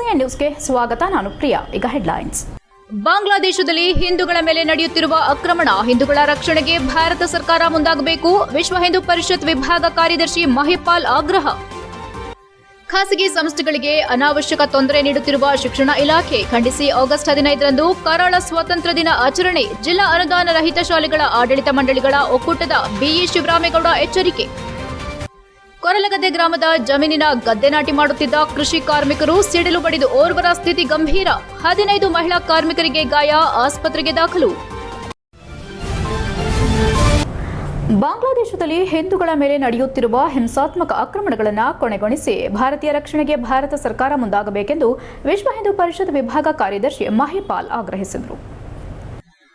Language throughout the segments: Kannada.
ಹೆಚ್ಸಿಎನ್ ನ್ಯೂಸ್ಗೆ ಸ್ವಾಗತ. ನಾನು ಪ್ರಿಯಾ. ಈಗ ಹೆಡ್ಲೈನ್ಸ್. ಬಾಂಗ್ಲಾದೇಶದಲ್ಲಿ ಹಿಂದೂಗಳ ಮೇಲೆ ನಡೆಯುತ್ತಿರುವ ಆಕ್ರಮಣ, ಹಿಂದೂಗಳ ರಕ್ಷಣೆಗೆ ಭಾರತ ಸರ್ಕಾರ ಮುಂದಾಗಬೇಕು. ವಿಶ್ವ ಹಿಂದೂ ಪರಿಷತ್ ವಿಭಾಗ ಕಾರ್ಯದರ್ಶಿ ಮಹಿಪಾಲ್ ಆಗ್ರಹ. ಖಾಸಗಿ ಸಂಸ್ಥೆಗಳಿಗೆ ಅನಾವಶ್ಯಕ ತೊಂದರೆ ನೀಡುತ್ತಿರುವ ಶಿಕ್ಷಣ ಇಲಾಖೆ ಖಂಡಿಸಿ ಆಗಸ್ಟ್ 15ರಂದು ಕರಾಳ ಸ್ವಾತಂತ್ರ್ಯ ದಿನ ಆಚರಣೆ. ಜಿಲ್ಲಾ ಅನುದಾನ ರಹಿತ ಶಾಲೆಗಳ ಆಡಳಿತ ಮಂಡಳಿಗಳ ಒಕ್ಕೂಟದ ಬಿಇ ಶಿವರಾಮೇಗೌಡ ಎಚ್ಚರಿಕೆ. ಕೊರಲಗದ್ದೆ ಗ್ರಾಮದ ಜಮೀನಿನ ಗದ್ದೆ ನಾಟಿ ಮಾಡುತ್ತಿದ್ದ ಕೃಷಿ ಕಾರ್ಮಿಕರು ಸಿಡಿಲು ಬಡಿದು ಓರ್ವರ ಸ್ಥಿತಿ ಗಂಭೀರ. 15 ಮಹಿಳಾ ಕಾರ್ಮಿಕರಿಗೆ ಗಾಯ, ಆಸ್ಪತ್ರೆಗೆ ದಾಖಲು. ಬಾಂಗ್ಲಾದೇಶದಲ್ಲಿ ಹಿಂದೂಗಳ ಮೇಲೆ ನಡೆಯುತ್ತಿರುವ ಹಿಂಸಾತ್ಮಕ ಆಕ್ರಮಣಗಳನ್ನು ಕೊನೆಗೊಳಿಸಿ ಭಾರತೀಯ ರಕ್ಷಣೆಗೆ ಭಾರತ ಸರ್ಕಾರ ಮುಂದಾಗಬೇಕೆಂದು ವಿಶ್ವ ಹಿಂದೂ ಪರಿಷತ್ ವಿಭಾಗ ಕಾರ್ಯದರ್ಶಿ ಮಹಿಪಾಲ್ ಆಗ್ರಹಿಸಿದರು.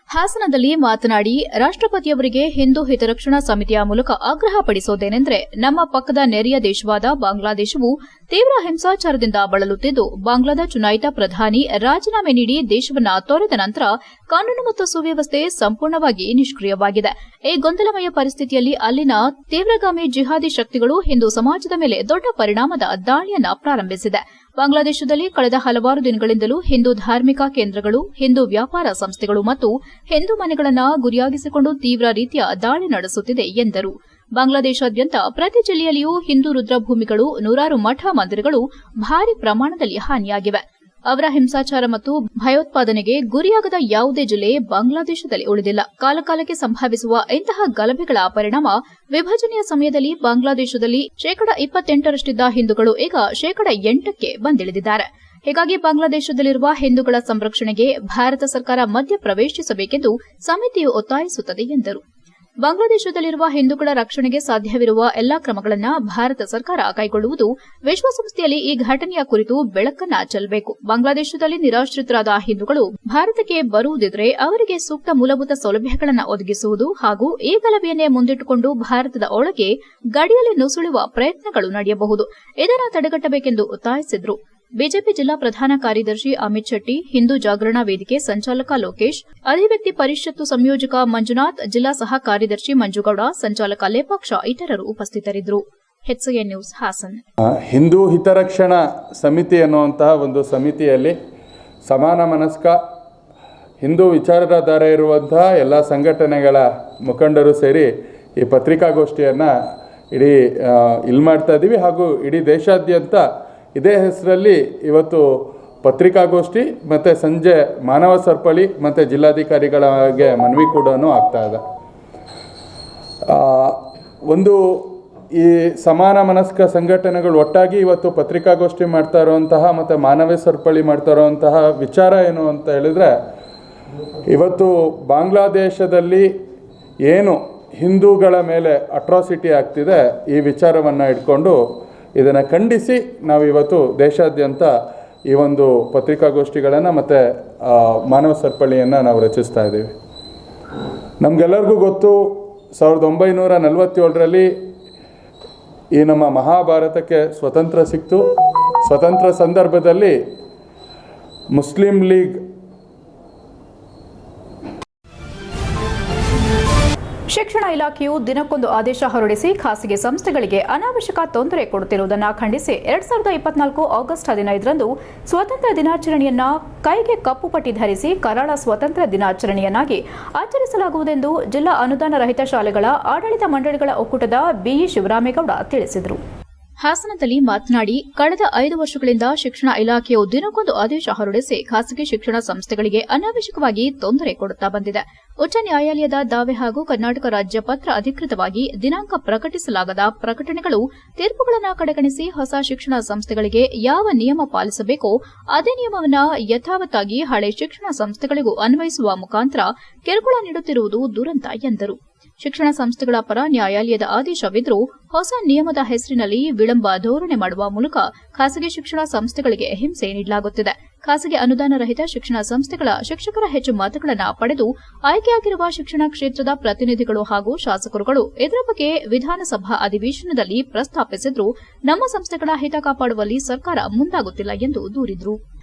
ಹಾಸನದಲ್ಲಿ ಮಾತನಾಡಿ, ರಾಷ್ಟ್ರಪತಿಯವರಿಗೆ ಹಿಂದೂ ಹಿತರಕ್ಷಣಾ ಸಮಿತಿಯ ಮೂಲಕ ಆಗ್ರಹ ಪಡಿಸುವುದೇನೆಂದರೆ, ನಮ್ಮ ಪಕ್ಕದ ನೆರೆಯ ದೇಶವಾದ ಬಾಂಗ್ಲಾದೇಶವು ತೀವ್ರ ಹಿಂಸಾಚಾರದಿಂದ ಬಳಲುತ್ತಿದ್ದು, ಬಾಂಗ್ಲಾದ ಚುನಾಯಿತ ಪ್ರಧಾನಿ ರಾಜೀನಾಮೆ ನೀಡಿ ದೇಶವನ್ನ ತೊರೆದ ನಂತರ ಕಾನೂನು ಮತ್ತು ಸುವ್ಯವಸ್ಥೆ ಸಂಪೂರ್ಣವಾಗಿ ನಿಷ್ಕ್ರಿಯವಾಗಿದೆ. ಈ ಗೊಂದಲಮಯ ಪರಿಸ್ಥಿತಿಯಲ್ಲಿ ಅಲ್ಲಿನ ತೀವ್ರಗಾಮಿ ಜಿಹಾದಿ ಶಕ್ತಿಗಳು ಹಿಂದೂ ಸಮಾಜದ ಮೇಲೆ ದೊಡ್ಡ ಪರಿಣಾಮದ ದಾಳಿಯನ್ನ ಪ್ರಾರಂಭಿಸಿದೆ. ಬಾಂಗ್ಲಾದೇಶದಲ್ಲಿ ಕಳೆದ ಹಲವಾರು ದಿನಗಳಿಂದಲೂ ಹಿಂದೂ ಧಾರ್ಮಿಕ ಕೇಂದ್ರಗಳು, ಹಿಂದೂ ವ್ಯಾಪಾರ ಸಂಸ್ಥೆಗಳು ಮತ್ತು ಹಿಂದೂ ಮನೆಗಳನ್ನು ಗುರಿಯಾಗಿಸಿಕೊಂಡು ತೀವ್ರ ರೀತಿಯ ದಾಳಿ ನಡೆಸುತ್ತಿದೆ ಎಂದರು. ಬಾಂಗ್ಲಾದೇಶಾದ್ಯಂತ ಪ್ರತಿ ಜಿಲ್ಲೆಯಲ್ಲಿಯೂ ಹಿಂದೂ ರುದ್ರಭೂಮಿಗಳು, ನೂರಾರು ಮಠ ಮಂದಿರಗಳು ಭಾರಿ ಪ್ರಮಾಣದಲ್ಲಿ ಹಾನಿಯಾಗಿವೆ. ಅವರ ಹಿಂಸಾಚಾರ ಮತ್ತು ಭಯೋತ್ಪಾದನೆಗೆ ಗುರಿಯಾಗದ ಯಾವುದೇ ಜಿಲ್ಲೆ ಬಾಂಗ್ಲಾದೇಶದಲ್ಲಿ ಉಳಿದಿಲ್ಲ. ಕಾಲಕಾಲಕ್ಕೆ ಸಂಭವಿಸುವ ಇಂತಹ ಗಲಭೆಗಳ ಪರಿಣಾಮ ವಿಭಜನೆಯ ಸಮಯದಲ್ಲಿ ಬಾಂಗ್ಲಾದೇಶದಲ್ಲಿ 28% ಹಿಂದೂಗಳು ಈಗ 8% ಬಂದಿಳಿದಿದ್ದಾರೆ. ಹೀಗಾಗಿ ಬಾಂಗ್ಲಾದೇಶದಲ್ಲಿರುವ ಹಿಂದೂಗಳ ಸಂರಕ್ಷಣೆಗೆ ಭಾರತ ಸರ್ಕಾರ ಮಧ್ಯ ಪ್ರವೇಶಿಸಬೇಕೆಂದು ಸಮಿತಿಯು ಒತ್ತಾಯಿಸುತ್ತದೆ ಎಂದರು. ಬಾಂಗ್ಲಾದೇಶದಲ್ಲಿರುವ ಹಿಂದೂಗಳ ರಕ್ಷಣೆಗೆ ಸಾಧ್ಯವಿರುವ ಎಲ್ಲಾ ಕ್ರಮಗಳನ್ನು ಭಾರತ ಸರ್ಕಾರ ಕೈಗೊಳ್ಳುವುದು. ವಿಶ್ವಸಂಸ್ಥೆಯಲ್ಲಿ ಈ ಘಟನೆಯ ಕುರಿತು ಬೆಳಕನ್ನ ಚೆಲ್ಲಬೇಕು. ಬಾಂಗ್ಲಾದೇಶದಲ್ಲಿ ನಿರಾಶ್ರಿತರಾದ ಹಿಂದೂಗಳು ಭಾರತಕ್ಕೆ ಬರುವುದಿದ್ರೆ ಅವರಿಗೆ ಸೂಕ್ತ ಮೂಲಭೂತ ಸೌಲಭ್ಯಗಳನ್ನು ಒದಗಿಸುವುದು ಹಾಗೂ ಈ ಗಲಭೆಯನ್ನೇ ಮುಂದಿಟ್ಟುಕೊಂಡು ಭಾರತದ ಒಳಗೆ ಗಡಿಯಲ್ಲಿ ನುಸುಳುವ ಪ್ರಯತ್ನಗಳು ನಡೆಯಬಹುದು. ಇದನ್ನು ತಡೆಗಟ್ಟಬೇಕೆಂದು ಒತ್ತಾಯಿಸಿದರು. ಬಿಜೆಪಿ ಜಿಲ್ಲಾ ಪ್ರಧಾನ ಕಾರ್ಯದರ್ಶಿ ಅಮಿತ್ ಶೆಟ್ಟಿ, ಹಿಂದೂ ಜಾಗರಣಾ ವೇದಿಕೆ ಸಂಚಾಲಕ ಲೋಕೇಶ್, ಅಧಿವ್ಯಕ್ತಿ ಪರಿಷತ್ತು ಸಂಯೋಜಕ ಮಂಜುನಾಥ್, ಜಿಲ್ಲಾ ಸಹ ಕಾರ್ಯದರ್ಶಿ ಮಂಜುಗೌಡ, ಸಂಚಾಲಕ ಲೇಪಾಕ್ಷ ಇತರರು ಉಪಸ್ಥಿತರಿದ್ದರು. HCN news, Hassan. ಹಿಂದೂ ಹಿತರಕ್ಷಣಾ ಸಮಿತಿ ಎನ್ನುವಂತಹ ಒಂದು ಸಮಿತಿಯಲ್ಲಿ ಸಮಾನ ಮನಸ್ಕ ಹಿಂದೂ ವಿಚಾರಧಾರೆ ಇರುವಂತಹ ಎಲ್ಲ ಸಂಘಟನೆಗಳ ಮುಖಂಡರು ಸೇರಿ ಈ ಪತ್ರಿಕಾಗೋಷ್ಠಿಯನ್ನು ಇಲ್ಲಿ ಮಾಡ್ತಾ ಇದ್ದೀವಿ. ಹಾಗೂ ಇಡೀ ದೇಶಾದ್ಯಂತ ಇದೇ ಹೆಸರಲ್ಲಿ ಇವತ್ತು ಪತ್ರಿಕಾಗೋಷ್ಠಿ ಮತ್ತು ಸಂಜೆ ಮಾನವ ಸರಪಳಿ ಮತ್ತು ಜಿಲ್ಲಾಧಿಕಾರಿಗಳಿಗೆ ಮನವಿ ಕೂಡ ಆಗ್ತಾ ಇದೆ. ಒಂದು ಈ ಸಮಾನ ಮನಸ್ಕ ಸಂಘಟನೆಗಳು ಒಟ್ಟಾಗಿ ಇವತ್ತು ಪತ್ರಿಕಾಗೋಷ್ಠಿ ಮಾಡ್ತಾ ಇರುವಂತಹ ಮತ್ತು ಮಾನವ ಸರಪಳಿ ಮಾಡ್ತಾ ಇರುವಂತಹ ವಿಚಾರ ಏನು ಅಂತ ಹೇಳಿದ್ರೆ, ಇವತ್ತು ಬಾಂಗ್ಲಾದೇಶದಲ್ಲಿ ಏನು ಹಿಂದೂಗಳ ಮೇಲೆ ಅಟ್ರಾಸಿಟಿ ಆಗ್ತಿದೆ, ಈ ವಿಚಾರವನ್ನು ಇಟ್ಕೊಂಡು ಇದನ್ನು ಖಂಡಿಸಿ ನಾವಿವತ್ತು ದೇಶಾದ್ಯಂತ ಈ ಒಂದು ಪತ್ರಿಕಾಗೋಷ್ಠಿಗಳನ್ನು ಮತ್ತು ಮಾನವ ಸರಪಳಿಯನ್ನು ನಾವು ರಚಿಸ್ತಾ ಇದ್ದೀವಿ. ನಮಗೆಲ್ಲರಿಗೂ ಗೊತ್ತು, 1947ರಲ್ಲಿ ಈ ನಮ್ಮ ಮಹಾಭಾರತಕ್ಕೆ ಸ್ವತಂತ್ರ ಸಿಕ್ತು. ಸ್ವತಂತ್ರ ಸಂದರ್ಭದಲ್ಲಿ ಮುಸ್ಲಿಂ ಲೀಗ್ ಶಿಕ್ಷಣ ಇಲಾಖೆಯು ದಿನಕ್ಕೊಂದು ಆದೇಶ ಹೊರಡಿಸಿ ಖಾಸಗಿ ಸಂಸ್ಥೆಗಳಿಗೆ ಅನಾವಶ್ಯಕ ತೊಂದರೆ ಕೊಡುತ್ತಿರುವುದನ್ನು ಖಂಡಿಸಿ 2024 ಆಗಸ್ಟ್ 15ರಂದು ಸ್ವಾತಂತ್ರ್ಯ ದಿನಾಚರಣೆಯನ್ನ ಕೈಗೆ ಕಪ್ಪು ಪಟ್ಟಿ ಧರಿಸಿ ಕರಾಳ ಸ್ವಾತಂತ್ರ್ಯ ದಿನಾಚರಣೆಯನ್ನಾಗಿ ಆಚರಿಸಲಾಗುವುದೆಂದು ಜಿಲ್ಲಾ ಅನುದಾನ ರಹಿತ ಶಾಲೆಗಳ ಆಡಳಿತ ಮಂಡಳಿಗಳ ಒಕ್ಕೂಟದ ಬಿಇ ಶಿವರಾಮೇಗೌಡ ತಿಳಿಸಿದರು. ಹಾಸನದಲ್ಲಿ ಮಾತನಾಡಿ, ಕಳೆದ 5 ವರ್ಷಗಳಿಂದ ಶಿಕ್ಷಣ ಇಲಾಖೆಯು ದಿನಕ್ಕೊಂದು ಆದೇಶ ಹೊರಡಿಸಿ ಖಾಸಗಿ ಶಿಕ್ಷಣ ಸಂಸ್ಥೆಗಳಿಗೆ ಅನಾವಶ್ಯಕವಾಗಿ ತೊಂದರೆ ಕೊಡುತ್ತಾ ಬಂದಿದೆ. ಉಚ್ಚ ನ್ಯಾಯಾಲಯದ ದಾವೆ ಹಾಗೂ ಕರ್ನಾಟಕ ರಾಜ್ಯ ಪತ್ರ ಅಧಿಕೃತವಾಗಿ ದಿನಾಂಕ ಪ್ರಕಟಿಸಲಾಗದ ಪ್ರಕಟಣೆಗಳು, ತೀರ್ಪುಗಳನ್ನು ಕಡೆಗಣಿಸಿ ಹೊಸ ಶಿಕ್ಷಣ ಸಂಸ್ಥೆಗಳಿಗೆ ಯಾವ ನಿಯಮ ಪಾಲಿಸಬೇಕೋ ಅದೇ ನಿಯಮವನ್ನು ಯಥಾವತ್ತಾಗಿ ಹಳೆ ಶಿಕ್ಷಣ ಸಂಸ್ಥೆಗಳಿಗೂ ಅನ್ವಯಿಸುವ ಮುಖಾಂತರ ಕಿರುಕುಳ ನೀಡುತ್ತಿರುವುದು ದುರಂತ ಎಂದರು. ಶಿಕ್ಷಣ ಸಂಸ್ಥೆಗಳ ಪರ ನ್ಯಾಯಾಲಯದ ಆದೇಶವಿದ್ದರೂ ಹೊಸ ನಿಯಮದ ಹೆಸರಿನಲ್ಲಿ ವಿಳಂಬ ಧೋರಣೆ ಮಾಡುವ ಮೂಲಕ ಖಾಸಗಿ ಶಿಕ್ಷಣ ಸಂಸ್ಥೆಗಳಿಗೆ ಹಿಂಸೆ ನೀಡಲಾಗುತ್ತಿದೆ. ಖಾಸಗಿ ಅನುದಾನ ರಹಿತ ಶಿಕ್ಷಣ ಸಂಸ್ಥೆಗಳ ಶಿಕ್ಷಕರ ಹೆಚ್ಚು ಮತಗಳನ್ನು ಪಡೆದು ಆಯ್ಕೆಯಾಗಿರುವ ಶಿಕ್ಷಣ ಕ್ಷೇತ್ರದ ಪ್ರತಿನಿಧಿಗಳು ಹಾಗೂ ಶಾಸಕರುಗಳು ಇದರ ಬಗ್ಗೆ ವಿಧಾನಸಭಾ ಅಧಿವೇಶನದಲ್ಲಿ ಪ್ರಸ್ತಾಪಿಸಿದ್ರೂ ನಮ್ಮ ಸಂಸ್ಥೆಗಳ ಹಿತ ಕಾಪಾಡುವಲ್ಲಿ ಸರ್ಕಾರ ಮುಂದಾಗುತ್ತಿಲ್ಲ ಎಂದು ದೂರಿದರು.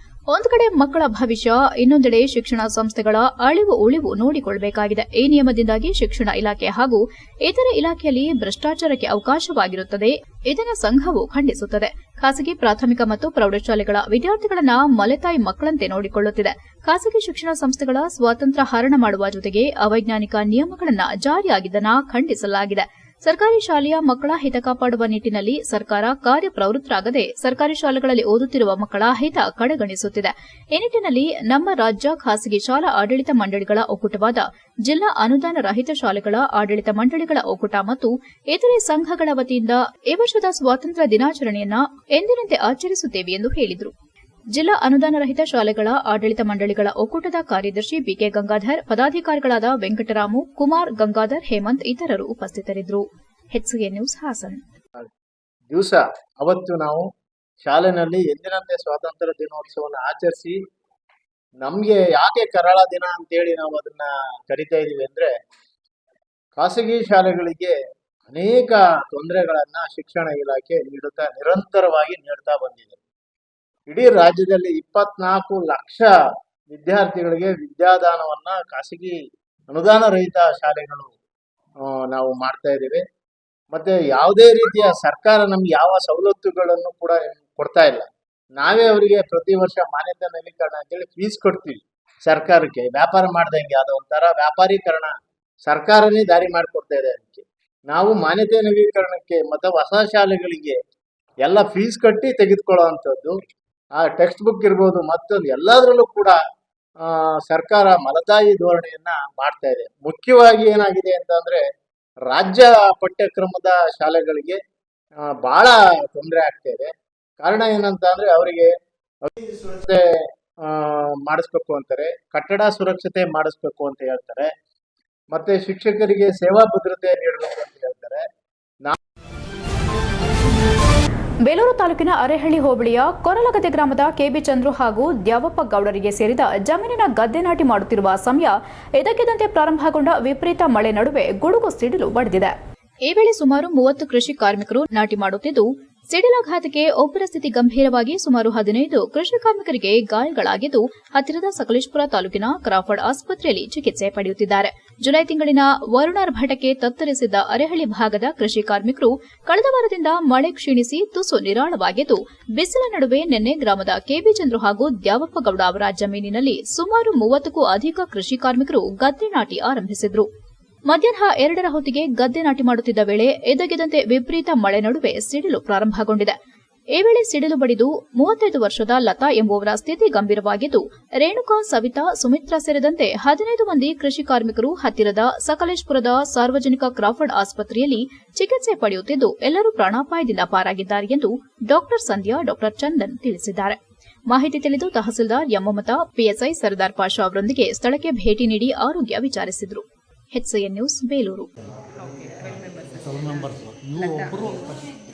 ಒಂದು ಕಡೆ ಮಕ್ಕಳ ಭವಿಷ್ಯ, ಇನ್ನೊಂದೆಡೆ ಶಿಕ್ಷಣ ಸಂಸ್ಥೆಗಳ ಅಳಿವು ಉಳಿವು ನೋಡಿಕೊಳ್ಳಬೇಕಾಗಿದೆ. ಈ ನಿಯಮದಿಂದಾಗಿ ಶಿಕ್ಷಣ ಇಲಾಖೆ ಹಾಗೂ ಇತರೆ ಇಲಾಖೆಯಲ್ಲಿ ಭ್ರಷ್ಟಾಚಾರಕ್ಕೆ ಅವಕಾಶವಾಗಿರುತ್ತದೆ. ಇದನ್ನು ಸಂಘವು ಖಂಡಿಸುತ್ತದೆ. ಖಾಸಗಿ ಪ್ರಾಥಮಿಕ ಮತ್ತು ಪ್ರೌಢಶಾಲೆಗಳ ವಿದ್ಯಾರ್ಥಿಗಳನ್ನ ಮಲೆತಾಯಿ ಮಕ್ಕಳಂತೆ ನೋಡಿಕೊಳ್ಳುತ್ತಿದೆ. ಖಾಸಗಿ ಶಿಕ್ಷಣ ಸಂಸ್ಥೆಗಳ ಸ್ವಾತಂತ್ರ್ಯ ಹರಣ ಮಾಡುವ ಜೊತೆಗೆ ಅವೈಜ್ಞಾನಿಕ ನಿಯಮಗಳನ್ನು ಜಾರಿಯಾಗಿದ್ದನ್ನು ಖಂಡಿಸಲಾಗಿದೆ. ಸರ್ಕಾರಿ ಶಾಲೆಯ ಮಕ್ಕಳ ಹಿತ ಕಾಪಾಡುವ ನಿಟ್ಟಿನಲ್ಲಿ ಸರ್ಕಾರ ಕಾರ್ಯಪ್ರವೃತ್ತರಾಗದೆ ಸರ್ಕಾರಿ ಶಾಲೆಗಳಲ್ಲಿ ಓದುತ್ತಿರುವ ಮಕ್ಕಳ ಹಿತ ಕಡೆಗಣಿಸುತ್ತಿದೆ. ಈ ನಿಟ್ಟಿನಲ್ಲಿ ನಮ್ಮ ರಾಜ್ಯ ಖಾಸಗಿ ಶಾಲಾ ಆಡಳಿತ ಮಂಡಳಿಗಳ ಒಕ್ಕೂಟವಾದ ಜಿಲ್ಲಾ ಅನುದಾನ ರಹಿತ ಶಾಲೆಗಳ ಆಡಳಿತ ಮಂಡಳಿಗಳ ಒಕ್ಕೂಟ ಮತ್ತು ಇತರೆ ಸಂಘಗಳ ವತಿಯಿಂದ ಈ ವರ್ಷದ ಸ್ವಾತಂತ್ರ್ಯ ದಿನಾಚರಣೆಯನ್ನ ಎಂದಿನಂತೆ ಆಚರಿಸುತ್ತೇವೆ ಎಂದು ಹೇಳಿದರು. ಜಿಲ್ಲಾ ಅನುದಾನ ರಹಿತ ಶಾಲೆಗಳ ಆಡಳಿತ ಮಂಡಳಿಗಳ ಒಕ್ಕೂಟದ ಕಾರ್ಯದರ್ಶಿ ಬಿಕೆ ಗಂಗಾಧರ್, ಪದಾಧಿಕಾರಿಗಳಾದ ವೆಂಕಟರಾಮು, ಕುಮಾರ್, ಗಂಗಾಧರ್, ಹೇಮಂತ್ ಇತರರು ಉಪಸ್ಥಿತರಿದ್ದರು. HCN news Hassan. ದಿವಸ ಅವತ್ತು ನಾವು ಶಾಲೆನಲ್ಲಿ ಎಂದಿನಂತೆ ಸ್ವಾತಂತ್ರ್ಯ ದಿನೋತ್ಸವವನ್ನು ಆಚರಿಸಿ, ನಮ್ಗೆ ಯಾಕೆ ಕರಾಳ ದಿನ ಅಂತೇಳಿ ನಾವು ಅದನ್ನ ಕರಿತಾ ಇದೀವಿ ಅಂದ್ರೆ, ಖಾಸಗಿ ಶಾಲೆಗಳಿಗೆ ಅನೇಕ ತೊಂದರೆಗಳನ್ನ ಶಿಕ್ಷಣ ಇಲಾಖೆ ನಿರಂತರವಾಗಿ ನೀಡ್ತಾ ಬಂದಿದೆ. ಇಡೀ ರಾಜ್ಯದಲ್ಲಿ 24 ಲಕ್ಷ ವಿದ್ಯಾರ್ಥಿಗಳಿಗೆ ವಿದ್ಯಾದಾನವನ್ನ ಖಾಸಗಿ ಅನುದಾನ ರಹಿತ ಶಾಲೆಗಳು ನಾವು ಮಾಡ್ತಾ ಇದ್ದೇವೆ. ಮತ್ತೆ ಯಾವುದೇ ರೀತಿಯ ಸರ್ಕಾರ ನಮ್ಗೆ ಯಾವ ಸವಲತ್ತುಗಳನ್ನು ಕೂಡ ಕೊಡ್ತಾ ಇಲ್ಲ. ನಾವೇ ಅವರಿಗೆ ಪ್ರತಿ ವರ್ಷ ಮಾನ್ಯತೆ ನವೀಕರಣ ಅಂತೇಳಿ ಫೀಸ್ ಕೊಡ್ತೀವಿ ಸರ್ಕಾರಕ್ಕೆ, ವ್ಯಾಪಾರ ಮಾಡ್ದಂಗೆ. ಅದೊಂಥರ ವ್ಯಾಪಾರೀಕರಣ ಸರ್ಕಾರನೇ ದಾರಿ ಮಾಡಿಕೊಡ್ತಾ ಇದೆ. ಅದಕ್ಕೆ ನಾವು ಮಾನ್ಯತೆ ನವೀಕರಣಕ್ಕೆ ಮತ್ತೆ ಹೊಸ ಶಾಲೆಗಳಿಗೆ ಎಲ್ಲ ಫೀಸ್ ಕಟ್ಟಿ ತೆಗೆದುಕೊಳ್ಳೋ ಅಂಥದ್ದು. ಆ ಟೆಕ್ಸ್ಟ್ ಬುಕ್ ಇರ್ಬೋದು, ಮತ್ತೊಂದು ಎಲ್ಲದರಲ್ಲೂ ಕೂಡ ಸರ್ಕಾರ ಮಲತಾಯಿ ಧೋರಣೆಯನ್ನ ಮಾಡ್ತಾ ಇದೆ. ಮುಖ್ಯವಾಗಿ ಏನಾಗಿದೆ ಅಂತಂದ್ರೆ, ರಾಜ್ಯ ಪಠ್ಯಕ್ರಮದ ಶಾಲೆಗಳಿಗೆ ಬಹಳ ತೊಂದರೆ ಆಗ್ತಾ ಇದೆ. ಕಾರಣ ಏನಂತ ಅಂದ್ರೆ, ಅವರಿಗೆ ಸುರಕ್ಷತೆ ಮಾಡಿಸ್ಬೇಕು ಅಂತಾರೆ, ಕಟ್ಟಡ ಸುರಕ್ಷತೆ ಮಾಡಿಸ್ಬೇಕು ಅಂತ ಹೇಳ್ತಾರೆ, ಮತ್ತೆ ಶಿಕ್ಷಕರಿಗೆ ಸೇವಾ ಭದ್ರತೆ ನೀಡಬೇಕು ಅಂತ ಹೇಳ್ತಾರೆ. ಬೇಲೂರು ತಾಲೂಕಿನ ಅರೇಹಳ್ಳಿ ಹೋಬಳಿಯ ಕೊರಲಗದ್ದೆ ಗ್ರಾಮದ ಕೆಬಿ ಚಂದ್ರು ಹಾಗೂ ದ್ಯಾವಪ್ಪ ಗೌಡರಿಗೆ ಸೇರಿದ ಜಮೀನಿನ ಗದ್ದೆ ನಾಟಿ ಮಾಡುತ್ತಿರುವ ಸಮಯ ಇದ್ದಕ್ಕಿದ್ದಂತೆ ಪ್ರಾರಂಭಗೊಂಡ ವಿಪರೀತ ಮಳೆ ನಡುವೆ ಗುಡುಗು ಸಿಡಿಲು ಬಡಿದಿದೆ. ಈ ವೇಳೆ ಸುಮಾರು 30 ಕೃಷಿ ಕಾರ್ಮಿಕರು ನಾಟಿ ಮಾಡುತ್ತಿದ್ದು, ಸಿಡಿಲಾಘಾತಕ್ಕೆ ಒಬ್ಬರ ಸ್ಥಿತಿ ಗಂಭೀರವಾಗಿ ಸುಮಾರು 15 ಕೃಷಿ ಕಾರ್ಮಿಕರಿಗೆ ಗಾಯಗಳಾಗಿದ್ದು, ಹತ್ತಿರದ ಸಕಲೇಶಪುರ ತಾಲೂಕಿನ ಕ್ರಾಫರ್ಡ್ ಆಸ್ಪತ್ರೆಯಲ್ಲಿ ಚಿಕಿತ್ಸೆ ಪಡೆಯುತ್ತಿದ್ದಾರೆ. ಜುಲೈ ತಿಂಗಳಿನ ವರುಣಾರ್ಭಟಕ್ಕೆ ತತ್ತರಿಸಿದ್ದ ಅರೇಹಳ್ಳಿ ಭಾಗದ ಕೃಷಿ ಕಾರ್ಮಿಕರು ಕಳೆದ ವಾರದಿಂದ ಮಳೆ ಕ್ಷೀಣಿಸಿ ತುಸು ನಿರಾಳವಾಗಿದ್ದು, ಬಿಸಿಲ ನಡುವೆ ನಿನ್ನೆ ಗ್ರಾಮದ ಕೆಬಿ ಚಂದ್ರು ಹಾಗೂ ದ್ಯಾವಪ್ಪ ಗೌಡ ಅವರ ಜಮೀನಿನಲ್ಲಿ ಸುಮಾರು 30ಕ್ಕೂ ಅಧಿಕ ಕೃಷಿ ಕಾರ್ಮಿಕರು ಗದ್ದೆ ನಾಟಿ ಆರಂಭಿಸಿದ್ರು. ಮಧ್ಯಾಹ್ನ 2ರ ಹೊತ್ತಿಗೆ ಗದ್ದೆ ನಾಟಿ ಮಾಡುತ್ತಿದ್ದ ವೇಳೆ ಎದ್ದಗಿದ್ದಂತೆ ವಿಪರೀತ ಮಳೆ ನಡುವೆ ಸಿಡಿಲು ಪ್ರಾರಂಭಗೊಂಡಿದೆ. ಈ ವೇಳೆ ಸಿಡಿಲು ಬಡಿದು 35 ವರ್ಷದ ಲತಾ ಎಂಬುವರ ಸ್ಥಿತಿ ಗಂಭೀರವಾಗಿದ್ದು, ರೇಣುಕಾ, ಸವಿತಾ, ಸುಮಿತ್ರಾ ಸೇರಿದಂತೆ 15 ಮಂದಿ ಕೃಷಿ ಕಾರ್ಮಿಕರು ಹತ್ತಿರದ ಸಕಲೇಶಪುರದ ಸಾರ್ವಜನಿಕ ಕ್ರಾಫರ್ಡ್ ಆಸ್ಪತ್ರೆಯಲ್ಲಿ ಚಿಕಿತ್ಸೆ ಪಡೆಯುತ್ತಿದ್ದು, ಎಲ್ಲರೂ ಪ್ರಾಣಾಪಾಯದಿಂದ ಪಾರಾಗಿದ್ದಾರೆ ಎಂದು ಡಾಕ್ಟರ್ ಸಂಧ್ಯಾ, ಡಾಕ್ಟರ್ ಚಂದನ್ ತಿಳಿಸಿದ್ದಾರೆ. ಮಾಹಿತಿ ತಿಳಿದು ತಹಸೀಲ್ದಾರ್ ಯಮಮತ, ಪಿಎಸ್ಐ ಸರ್ದಾರ್ ಪಾಷಾ ಅವರೊಂದಿಗೆ ಸ್ಥಳಕ್ಕೆ ಭೇಟಿ ನೀಡಿ ಆರೋಗ್ಯ ವಿಚಾರಿಸಿದರು. HCN news Belur. 12 ಮೆಂಬರ್ಸ್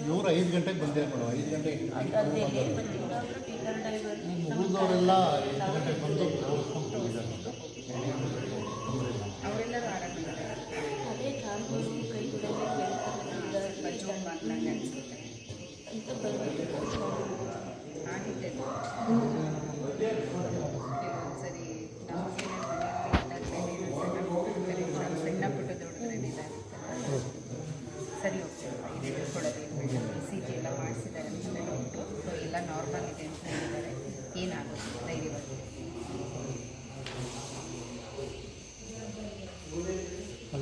ಇವರು 5 ಗಂಟೆಗೆ ಬಂದಿದ್ದಾರೆ ಮೇಡಮ್. 5 ಗಂಟೆಗೆ ಮುಗಿದವರೆಲ್ಲ 8 ಗಂಟೆಗೆ ಬಂದು ತೋರಿಸ್ಕೊಂಡು ಹೋಗಿದ್ದಾರೆ. ಸರಿ ಹೋಗ್ತಿಲ್ಲ, ಇದು ಕೊಡೋದು ECG ಎಲ್ಲ ಮಾಡಿಸಿದ್ದಾರೆ ಅಂತ ಡಾಕ್ಟ್ರು. ಸೊ ಎಲ್ಲ ನಾರ್ಮಲ್ ಇದೆ ಅಂತ ಹೇಳಿದ್ದಾರೆ. ಏನಾಗುತ್ತೆ ಧೈರ್ಯವಾಗಿ.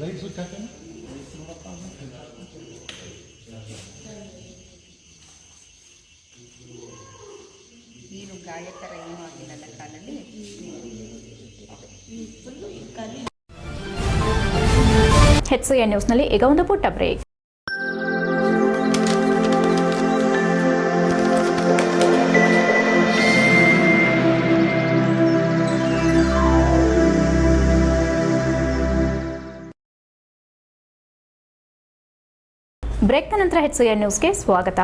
ಲೈಟ್ ಸ್ವಿಚ್ ಹಾಕಿ ಏನು ಗಾಯ ಥರ ಏನೂ ಆಗಿಲ್ಲಲ್ಲ ಕಾಲಲ್ಲಿ. HCN ನ್ಯೂಸ್ನಲ್ಲಿ ಈಗ ಒಂದು ಪುಟ್ಟ ಬ್ರೇಕ್. ಬ್ರೇಕ್ನ ನಂತರ HCN ನ್ಯೂಸ್ಗೆ ಸ್ವಾಗತ.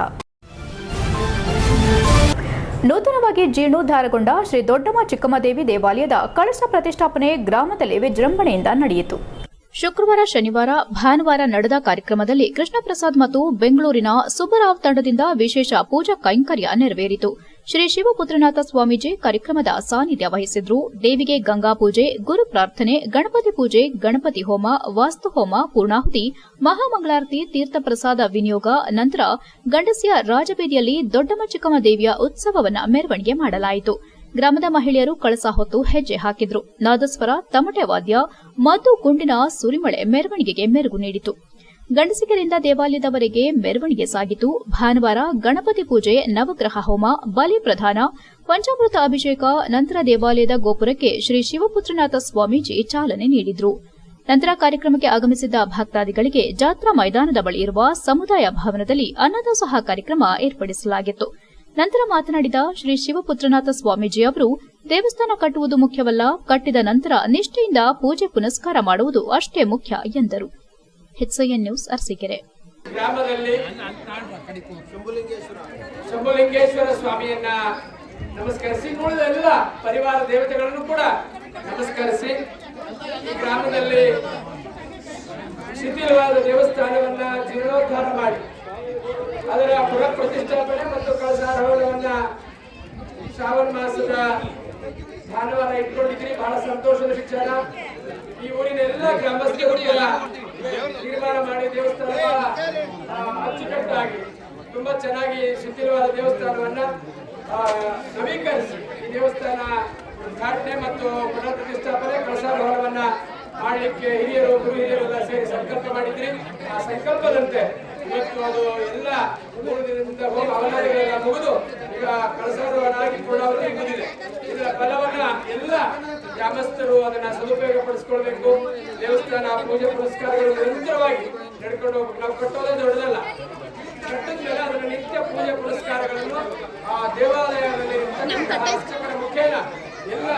ನೂತನವಾಗಿ ಜೀರ್ಣೋದ್ಧಾರಗೊಂಡ ಶ್ರೀ ದೊಡ್ಡಮ್ಮ ಚಿಕ್ಕಮ್ಮದೇವಿ ದೇವಾಲಯದ ಕಳಶ ಪ್ರತಿಷ್ಠಾಪನೆ ಗ್ರಾಮದಲ್ಲಿ ವಿಜೃಂಭಣೆಯಿಂದ ನಡೆಯಿತು. ಶುಕ್ರವಾರ, ಶನಿವಾರ, ಭಾನುವಾರ ನಡೆದ ಕಾರ್ಯಕ್ರಮದಲ್ಲಿ ಕೃಷ್ಣ ಪ್ರಸಾದ್ ಮತ್ತು ಬೆಂಗಳೂರಿನ ಸುಬ್ಬರಾವ್ ತಂಡದಿಂದ ವಿಶೇಷ ಪೂಜಾ ಕೈಂಕರ್ಯ ನೆರವೇರಿತು. ಶ್ರೀ ಶಿವಪುತ್ರನಾಥ ಸ್ವಾಮೀಜಿ ಕಾರ್ಯಕ್ರಮದ ಸಾನ್ನಿಧ್ಯ ವಹಿಸಿದ್ರು. ದೇವಿಗೆ ಗಂಗಾ ಪೂಜೆ, ಗುರು ಪ್ರಾರ್ಥನೆ, ಗಣಪತಿ ಪೂಜೆ, ಗಣಪತಿ ಹೋಮ, ವಾಸ್ತು ಹೋಮ, ಪೂರ್ಣಾಹುತಿ, ಮಹಾಮಂಗಳಾರತಿ, ತೀರ್ಥ ಪ್ರಸಾದ ವಿನಿಯೋಗ ನಂತರ ಗಂಡಸಿಯ ರಾಜಬೀದಿಯಲ್ಲಿ ದೊಡ್ಡಮ್ಮ ಚಿಕ್ಕಮ್ಮ ದೇವಿಯ ಉತ್ಸವವನ್ನು ಮೆರವಣಿಗೆ ಮಾಡಲಾಯಿತು. ಗ್ರಾಮದ ಮಹಿಳೆಯರು ಕಳಸ ಹೊತ್ತು ಹೆಜ್ಜೆ ಹಾಕಿದ್ರು. ನಾದಸ್ವರ, ತಮಟೆ ವಾದ್ಯ, ಮದ್ದು ಗುಂಡಿನ ಸುರಿಮಳೆ ಮೆರವಣಿಗೆಗೆ ಮೆರುಗು ನೀಡಿತು. ಗಂಡಸಿಗರಿಂದ ದೇವಾಲಯದವರೆಗೆ ಮೆರವಣಿಗೆ ಸಾಗಿತು. ಭಾನುವಾರ ಗಣಪತಿ ಪೂಜೆ, ನವಗ್ರಹ ಹೋಮ, ಬಲಿ ಪ್ರದಾನ, ಪಂಚಾಮೃತ ಅಭಿಷೇಕ ನಂತರ ದೇವಾಲಯದ ಗೋಪುರಕ್ಕೆ ಶ್ರೀ ಶಿವಪುತ್ರನಾಥ ಸ್ವಾಮೀಜಿ ಚಾಲನೆ ನೀಡಿದ್ರು. ನಂತರ ಕಾರ್ಯಕ್ರಮಕ್ಕೆ ಆಗಮಿಸಿದ್ದ ಭಕ್ತಾದಿಗಳಿಗೆ ಜಾತ್ರಾ ಮೈದಾನದ ಬಳಿ ಇರುವ ಸಮುದಾಯ ಭವನದಲ್ಲಿ ಅನ್ನದಾಸೋಹ ಕಾರ್ಯಕ್ರಮ ಏರ್ಪಡಿಸಲಾಗಿತ್ತು. ನಂತರ ಮಾತನಾಡಿದ ಶ್ರೀ ಶಿವಪುತ್ರನಾಥ ಸ್ವಾಮೀಜಿ ಅವರು, ದೇವಸ್ಥಾನ ಕಟ್ಟುವುದು ಮುಖ್ಯವಲ್ಲ, ಕಟ್ಟಿದ ನಂತರ ನಿಷ್ಠೆಯಿಂದ ಪೂಜೆ ಪುನಸ್ಕಾರ ಮಾಡುವುದು ಅಷ್ಟೇ ಮುಖ್ಯ ಎಂದರು. HCN news, Arsikere. ಗ್ರಾಮದಲ್ಲಿ ಶಂಭುಲಿಂಗೇಶ್ವರ ಸ್ವಾಮಿಯನ್ನ ನಮಸ್ಕರಿಸಿ, ಉಳಿದ ಎಲ್ಲ ಪರಿವಾರ ದೇವತೆಗಳನ್ನು ಕೂಡ ನಮಸ್ಕರಿಸಿ, ಈ ಗ್ರಾಮದಲ್ಲಿ ಶಿಥಿಲವಾದ ದೇವಸ್ಥಾನವನ್ನ ಜೀರ್ಣೋದ್ಧಾರ ಮಾಡಿ ಅದರ ಪುನಃ ಪ್ರತಿಷ್ಠಾಪನೆ ಮತ್ತು ಕಳಸಾರೋಹಣವನ್ನ ಶ್ರಾವಣ ಮಾಸದ ಭಾನುವಾರ ಇಟ್ಕೊಂಡಿದ್ರಿ. ಬಹಳ ಸಂತೋಷದ ವಿಚಾರ. ಈ ಊರಿನ ಎಲ್ಲ ಗ್ರಾಮಸ್ಥರು ತೀರ್ಮಾನ ಮಾಡಿ ದೇವಸ್ಥಾನ ಅಚ್ಚುಕಟ್ಟಾಗಿ ತುಂಬಾ ಚೆನ್ನಾಗಿ ಶಿಥಿಲವಾದ ದೇವಸ್ಥಾನವನ್ನ ನವೀಕರಿಸಿ ಈ ದೇವಸ್ಥಾನ ಉದ್ಘಾಟನೆ ಮತ್ತು ಪುನಃ ಪ್ರತಿಷ್ಠಾಪನೆ ಕಳಸಾರೋಹಣವನ್ನ ಮಾಡಲಿಕ್ಕೆ ಹಿರಿಯರು, ಗುರು ಹಿರಿಯರೆಲ್ಲ ಸೇರಿ ಸಂಕಲ್ಪ ಮಾಡಿದ್ರಿ. ಆ ಸಂಕಲ್ಪದಂತೆ ಇವತ್ತು ಅದು ಎಲ್ಲ 3 ದಿನದಿಂದ ಹೋಮ ಹವನಾದಿಗಳೆಲ್ಲ ಮುಗಿದು ಈಗ ಕಳಸಾರೋಹಣ ಆಗಿ ಪೂರ್ಣಾವಧಿ ಮುಗಿದಿದೆ. ಇದರ ಫಲವನ್ನ ಎಲ್ಲ ಗ್ರಾಮಸ್ಥರು ಅದನ್ನ ಸದುಪಯೋಗ ಪಡಿಸಿಕೊಳ್ಬೇಕು. ದೇವಸ್ಥಾನ ಪೂಜೆ ಪುರಸ್ಕಾರಗಳು ನಿರಂತರವಾಗಿ ನಡ್ಕೊಂಡು ಹೋಗ್ಬೇಕು. ನಾವು ಕಟ್ಟೋದೇ ದೊಡ್ಡದಲ್ಲ, ಕಟ್ಟಿದ ಮೇಲೆ ಅದರ ನಿತ್ಯ ಪೂಜೆ ಪುರಸ್ಕಾರಗಳನ್ನು ಆ ದೇವಾಲಯದಲ್ಲಿ ಅರ್ಚಕರ ಮುಖೇನ ಎಲ್ಲ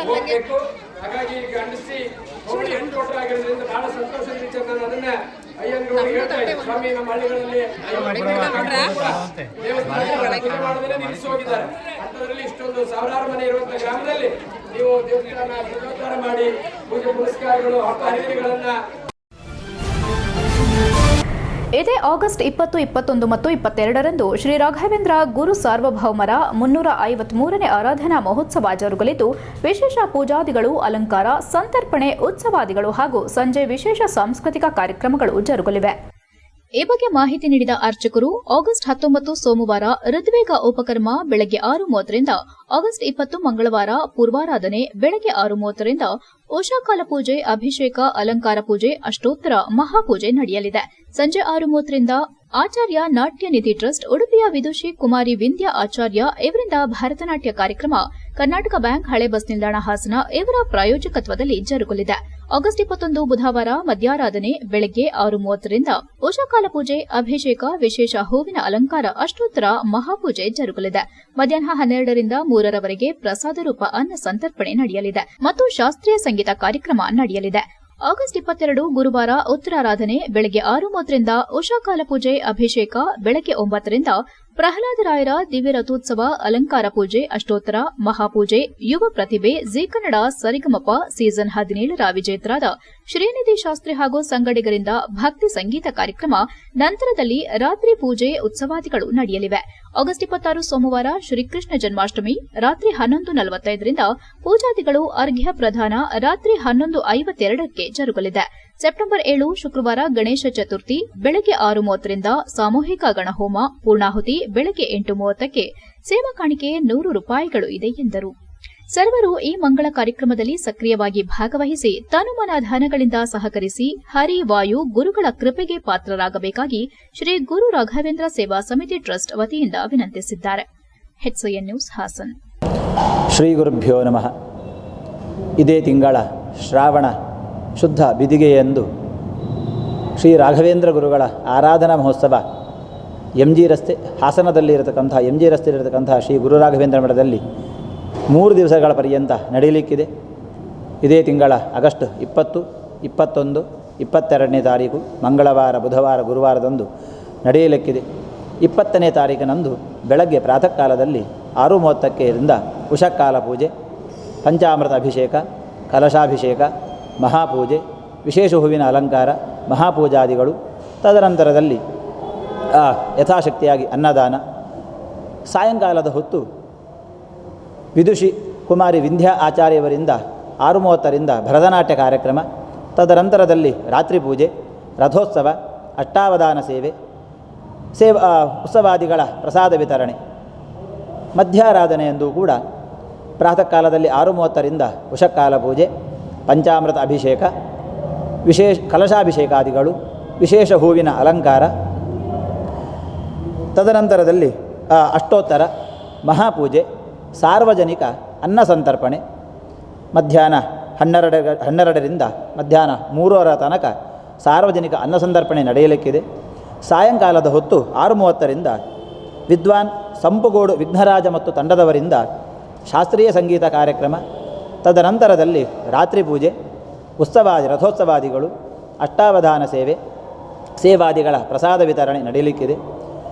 ಹೋಗ್ಬೇಕು. ಹಾಗಾಗಿ ಗಂಡಸಿ ಹೋಗಿ ಹೆಣ್ಣು ಕೊಟ್ಟರಾಗಿರೋದ್ರಿಂದ ಬಹಳ ಸಂತೋಷದ ವಿಚಾರ. ನಾನು ಅದನ್ನ ಅಯ್ಯಂಗರು ಹೇಳ್ತಾ ಇದ್ದೆ, ಸ್ವಾಮಿ ನಮ್ಮ ಹಳ್ಳಿಗಳಲ್ಲಿ ದೇವಸ್ಥಾನ ಮಾಡದೇ ನಿಲ್ಲಿಸಿ ಹೋಗಿದ್ದಾರೆ. ಅಂಥದ್ರಲ್ಲಿ ಇಷ್ಟೊಂದು ಸಾವಿರಾರು ಮನೆ ಇರುವಂತಹ ಗ್ರಾಮದಲ್ಲಿ ನೀವು ದೇವಸ್ಥಾನ ಜೀರ್ಣೋದ್ಧಾರ ಮಾಡಿ ಪೂಜೆ ಪುರಸ್ಕಾರಗಳು, ಹಬ್ಬ ಹರಿದಿನಗಳನ್ನ ಇದೇ ಆಗಸ್ಟ್ 20, 21 ಮತ್ತು 22ರಂದು ಶ್ರೀ ರಾಘವೇಂದ್ರ ಗುರು ಸಾರ್ವಭೌಮರ 353ನೇ ಆರಾಧನಾ ಮಹೋತ್ಸವ ಜರುಗಲಿದ್ದು, ವಿಶೇಷ ಪೂಜಾದಿಗಳು, ಅಲಂಕಾರ, ಸಂತರ್ಪಣೆ, ಉತ್ಸವಾದಿಗಳು ಹಾಗೂ ಸಂಜೆ ವಿಶೇಷ ಸಾಂಸ್ಕೃತಿಕ ಕಾರ್ಯಕ್ರಮಗಳು ಜರುಗಲಿವೆ. ಈ ಬಗ್ಗೆ ಮಾಹಿತಿ ನೀಡಿದ ಅರ್ಚಕರು, ಆಗಸ್ಟ್ 19 ಸೋಮವಾರ ಋತ್ವೇಗ ಉಪಕರ್ಮ ಬೆಳಗ್ಗೆ 6:30ರಿಂದ, ಆಗಸ್ಟ್ 20 ಮಂಗಳವಾರ ಪೂರ್ವಾರಾಧನೆ ಬೆಳಗ್ಗೆ 6:30ರಿಂದ, ಉಷಾಕಾಲ ಪೂಜೆ, ಅಭಿಷೇಕ, ಅಲಂಕಾರ ಪೂಜೆ, ಅಷ್ಟೋತ್ತರ ಮಹಾಪೂಜೆ ನಡೆಯಲಿದೆ. ಸಂಜೆ 6:30ರಿಂದ ಆಚಾರ್ಯ ನಾಟ್ಯ ನಿಧಿ ಟ್ರಸ್ಟ್, ಉಡುಪಿಯ ವಿದುಷಿ ಕುಮಾರಿ ವಿಂಧ್ಯ ಆಚಾರ್ಯ ಇವರಿಂದ ಭರತನಾಟ್ಯ ಕಾರ್ಯಕ್ರಮ, ಕರ್ನಾಟಕ ಬ್ಯಾಂಕ್, ಹಳೆ ಬಸ್ ನಿಲ್ದಾಣ, ಹಾಸನ ಇವರ ಪ್ರಾಯೋಜಕತ್ವದಲ್ಲಿ ಜರುಗಲಿದೆ. ಆಗಸ್ಟ್ 21 ಬುಧವಾರ ಮಧ್ಯಾರಾಧನೆ ಬೆಳಗ್ಗೆ 6:30ರಿಂದ, ಉಷಾಕಾಲ ಪೂಜೆ, ಅಭಿಷೇಕ, ವಿಶೇಷ ಹೂವಿನ ಅಲಂಕಾರ, ಅಷ್ಟೋತ್ತರ ಮಹಾಪೂಜೆ ಜರುಗಲಿದೆ. ಮಧ್ಯಾಹ್ನ 12ರಿಂದ 3ರವರೆಗೆ ಪ್ರಸಾದ ರೂಪ ಅನ್ನ ಸಂತರ್ಪಣೆ ನಡೆಯಲಿದೆ ಮತ್ತು ಶಾಸ್ತ್ರೀಯ ಸಂಗೀತ ಕಾರ್ಯಕ್ರಮ ನಡೆಯಲಿದೆ. ಆಗಸ್ಟ್ 22 ಗುರುವಾರ ಉತ್ತರಾರಾಧನೆ ಬೆಳಗ್ಗೆ 6:30ರಿಂದ, ಉಷಾಕಾಲ ಪೂಜೆ, ಅಭಿಷೇಕ ಬೆಳಗ್ಗೆ 9ರಿಂದ, ಪ್ರಹ್ಲಾದರಾಯರ ದಿವ್ಯ ರಥೋತ್ಸವ, ಅಲಂಕಾರ ಪೂಜೆ, ಅಷ್ಟೋತ್ತರ ಮಹಾಪೂಜೆ, ಯುವ ಪ್ರತಿಭೆ, ಜಿ ಕನ್ನಡ ಸರಿಗಮಪ ಸೀಸನ್ 17ರ ವಿಜೇತರಾದ ಶ್ರೀನಿಧಿ ಶಾಸ್ತ್ರಿ ಹಾಗೂ ಸಂಗಡಿಗರಿಂದ ಭಕ್ತಿ ಸಂಗೀತ ಕಾರ್ಯಕ್ರಮ, ನಂತರದಲ್ಲಿ ರಾತ್ರಿ ಪೂಜೆ, ಉತ್ಸವಾದಿಗಳು ನಡೆಯಲಿವೆ. ಆಗಸ್ಟ್ 26 ಸೋಮವಾರ ಶ್ರೀಕೃಷ್ಣ ಜನ್ಮಾಷ್ಟಮಿ ರಾತ್ರಿ 11:45ರಿಂದ, ಪೂಜಾದಿಗಳು, ಅರ್ಘ್ಯ ಪ್ರದಾನ ರಾತ್ರಿ 11:52ಕ್ಕೆ ಜರುಗಲಿದೆ. ಸೆಪ್ಟೆಂಬರ್ 7 ಶುಕ್ರವಾರ ಗಣೇಶ ಚತುರ್ಥಿ ಬೆಳಗ್ಗೆ 6:30ರಿಂದ, ಸಾಮೂಹಿಕ ಗಣಹೋಮ, ಪೂರ್ಣಾಹುತಿ ಬೆಳಗ್ಗೆ 8:30ಕ್ಕೆ, ಸೇವಾ ಕಾಣಿಕೆ ₹100 ಇದೆ ಎಂದರು. ಸರ್ವರು ಈ ಮಂಗಳ ಕಾರ್ಯಕ್ರಮದಲ್ಲಿ ಸಕ್ರಿಯವಾಗಿ ಭಾಗವಹಿಸಿ ತನುಮನ ಧನಗಳಿಂದ ಸಹಕರಿಸಿ ಹರಿ ವಾಯು ಗುರುಗಳ ಕೃಪೆಗೆ ಪಾತ್ರರಾಗಬೇಕಾಗಿ ಶ್ರೀ ಗುರು ರಾಘವೇಂದ್ರ ಸೇವಾ ಸಮಿತಿ ಟ್ರಸ್ಟ್ ವತಿಯಿಂದ ವಿನಂತಿಸಿದ್ದಾರೆ. HCN news, Hassan. ಶ್ರೀ ಗುರುಭ್ಯೋ ನಮಃ. ಇದೇ ತಿಂಗಳ ಶ್ರಾವಣ ಶುದ್ಧ ಬಿದಿಗೆಯಂದು ಶ್ರೀ ರಾಘವೇಂದ್ರ ಗುರುಗಳ ಆರಾಧನಾ ಮಹೋತ್ಸವ MG ರಸ್ತೆ, ಹಾಸನದಲ್ಲಿ ಇರತಕ್ಕಂಥ MG ರಸ್ತೆಯಲ್ಲಿರತಕ್ಕಂಥ ಶ್ರೀ ಗುರು ರಾಘವೇಂದ್ರ ಮಠದಲ್ಲಿ 3 ದಿವಸಗಳ ಪರ್ಯಂತ ನಡೆಯಲಿಕ್ಕಿದೆ. ಇದೇ ತಿಂಗಳ ಆಗಸ್ಟ್ 20, 21, 22ನೇ ತಾರೀಕು ಮಂಗಳವಾರ, ಬುಧವಾರ, ಗುರುವಾರದಂದು ನಡೆಯಲಿಕ್ಕಿದೆ. 20ನೇ ತಾರೀಕಿನಂದು ಬೆಳಗ್ಗೆ ಪ್ರಾತಃ ಕಾಲದಲ್ಲಿ 6:30ರಿಂದ ಉಷಕಾಲ ಪೂಜೆ, ಪಂಚಾಮೃತ ಅಭಿಷೇಕ, ಕಲಶಾಭಿಷೇಕ, ಮಹಾಪೂಜೆ, ವಿಶೇಷ ಹೂವಿನ ಅಲಂಕಾರ, ಮಹಾಪೂಜಾದಿಗಳು, ತದನಂತರದಲ್ಲಿ ಯಥಾಶಕ್ತಿಯಾಗಿ ಅನ್ನದಾನ. ಸಾಯಂಕಾಲದ ಹೊತ್ತು ವಿದುಷಿ ಕುಮಾರಿ ವಿಂಧ್ಯಾ ಆಚಾರ್ಯವರಿಂದ 6:30ರಿಂದ ಭರತನಾಟ್ಯ ಕಾರ್ಯಕ್ರಮ, ತದನಂತರದಲ್ಲಿ ರಾತ್ರಿ ಪೂಜೆ, ರಥೋತ್ಸವ, ಅಷ್ಟಾವಧಾನ ಸೇವೆ, ಉತ್ಸವಾದಿಗಳ ಪ್ರಸಾದ ವಿತರಣೆ. ಮಧ್ಯಾರಾಧನೆಯಂದು ಕೂಡ ಪ್ರಾತಃ ಕಾಲದಲ್ಲಿ 6:30ರಿಂದ ಉಷಃಕಾಲ ಪೂಜೆ, ಪಂಚಾಮೃತ ಅಭಿಷೇಕ, ವಿಶೇಷ ಕಲಶಾಭಿಷೇಕಾದಿಗಳು, ವಿಶೇಷ ಹೂವಿನ ಅಲಂಕಾರ, ತದನಂತರದಲ್ಲಿ ಅಷ್ಟೋತ್ತರ, ಮಹಾಪೂಜೆ, ಸಾರ್ವಜನಿಕ ಅನ್ನ ಸಂತರ್ಪಣೆ. ಮಧ್ಯಾಹ್ನ 12ರಿಂದ ಮಧ್ಯಾಹ್ನ 3 ತನಕ ಸಾರ್ವಜನಿಕ ಅನ್ನ ಸಂತರ್ಪಣೆ ನಡೆಯಲಿಕ್ಕಿದೆ. ಸಾಯಂಕಾಲದ ಹೊತ್ತು 6:30ರಿಂದ ವಿದ್ವಾನ್ ಸಂಪುಗೋಡು ವಿಘ್ನರಾಜ ಮತ್ತು ತಂಡದವರಿಂದ ಶಾಸ್ತ್ರೀಯ ಸಂಗೀತ ಕಾರ್ಯಕ್ರಮ, ತದನಂತರದಲ್ಲಿ ರಾತ್ರಿ ಪೂಜೆ, ರಥೋತ್ಸವಾದಿಗಳು, ಅಷ್ಟಾವಧಾನ ಸೇವೆ, ಸೇವಾದಿಗಳ ಪ್ರಸಾದ ವಿತರಣೆ ನಡೆಯಲಿಕ್ಕಿದೆ.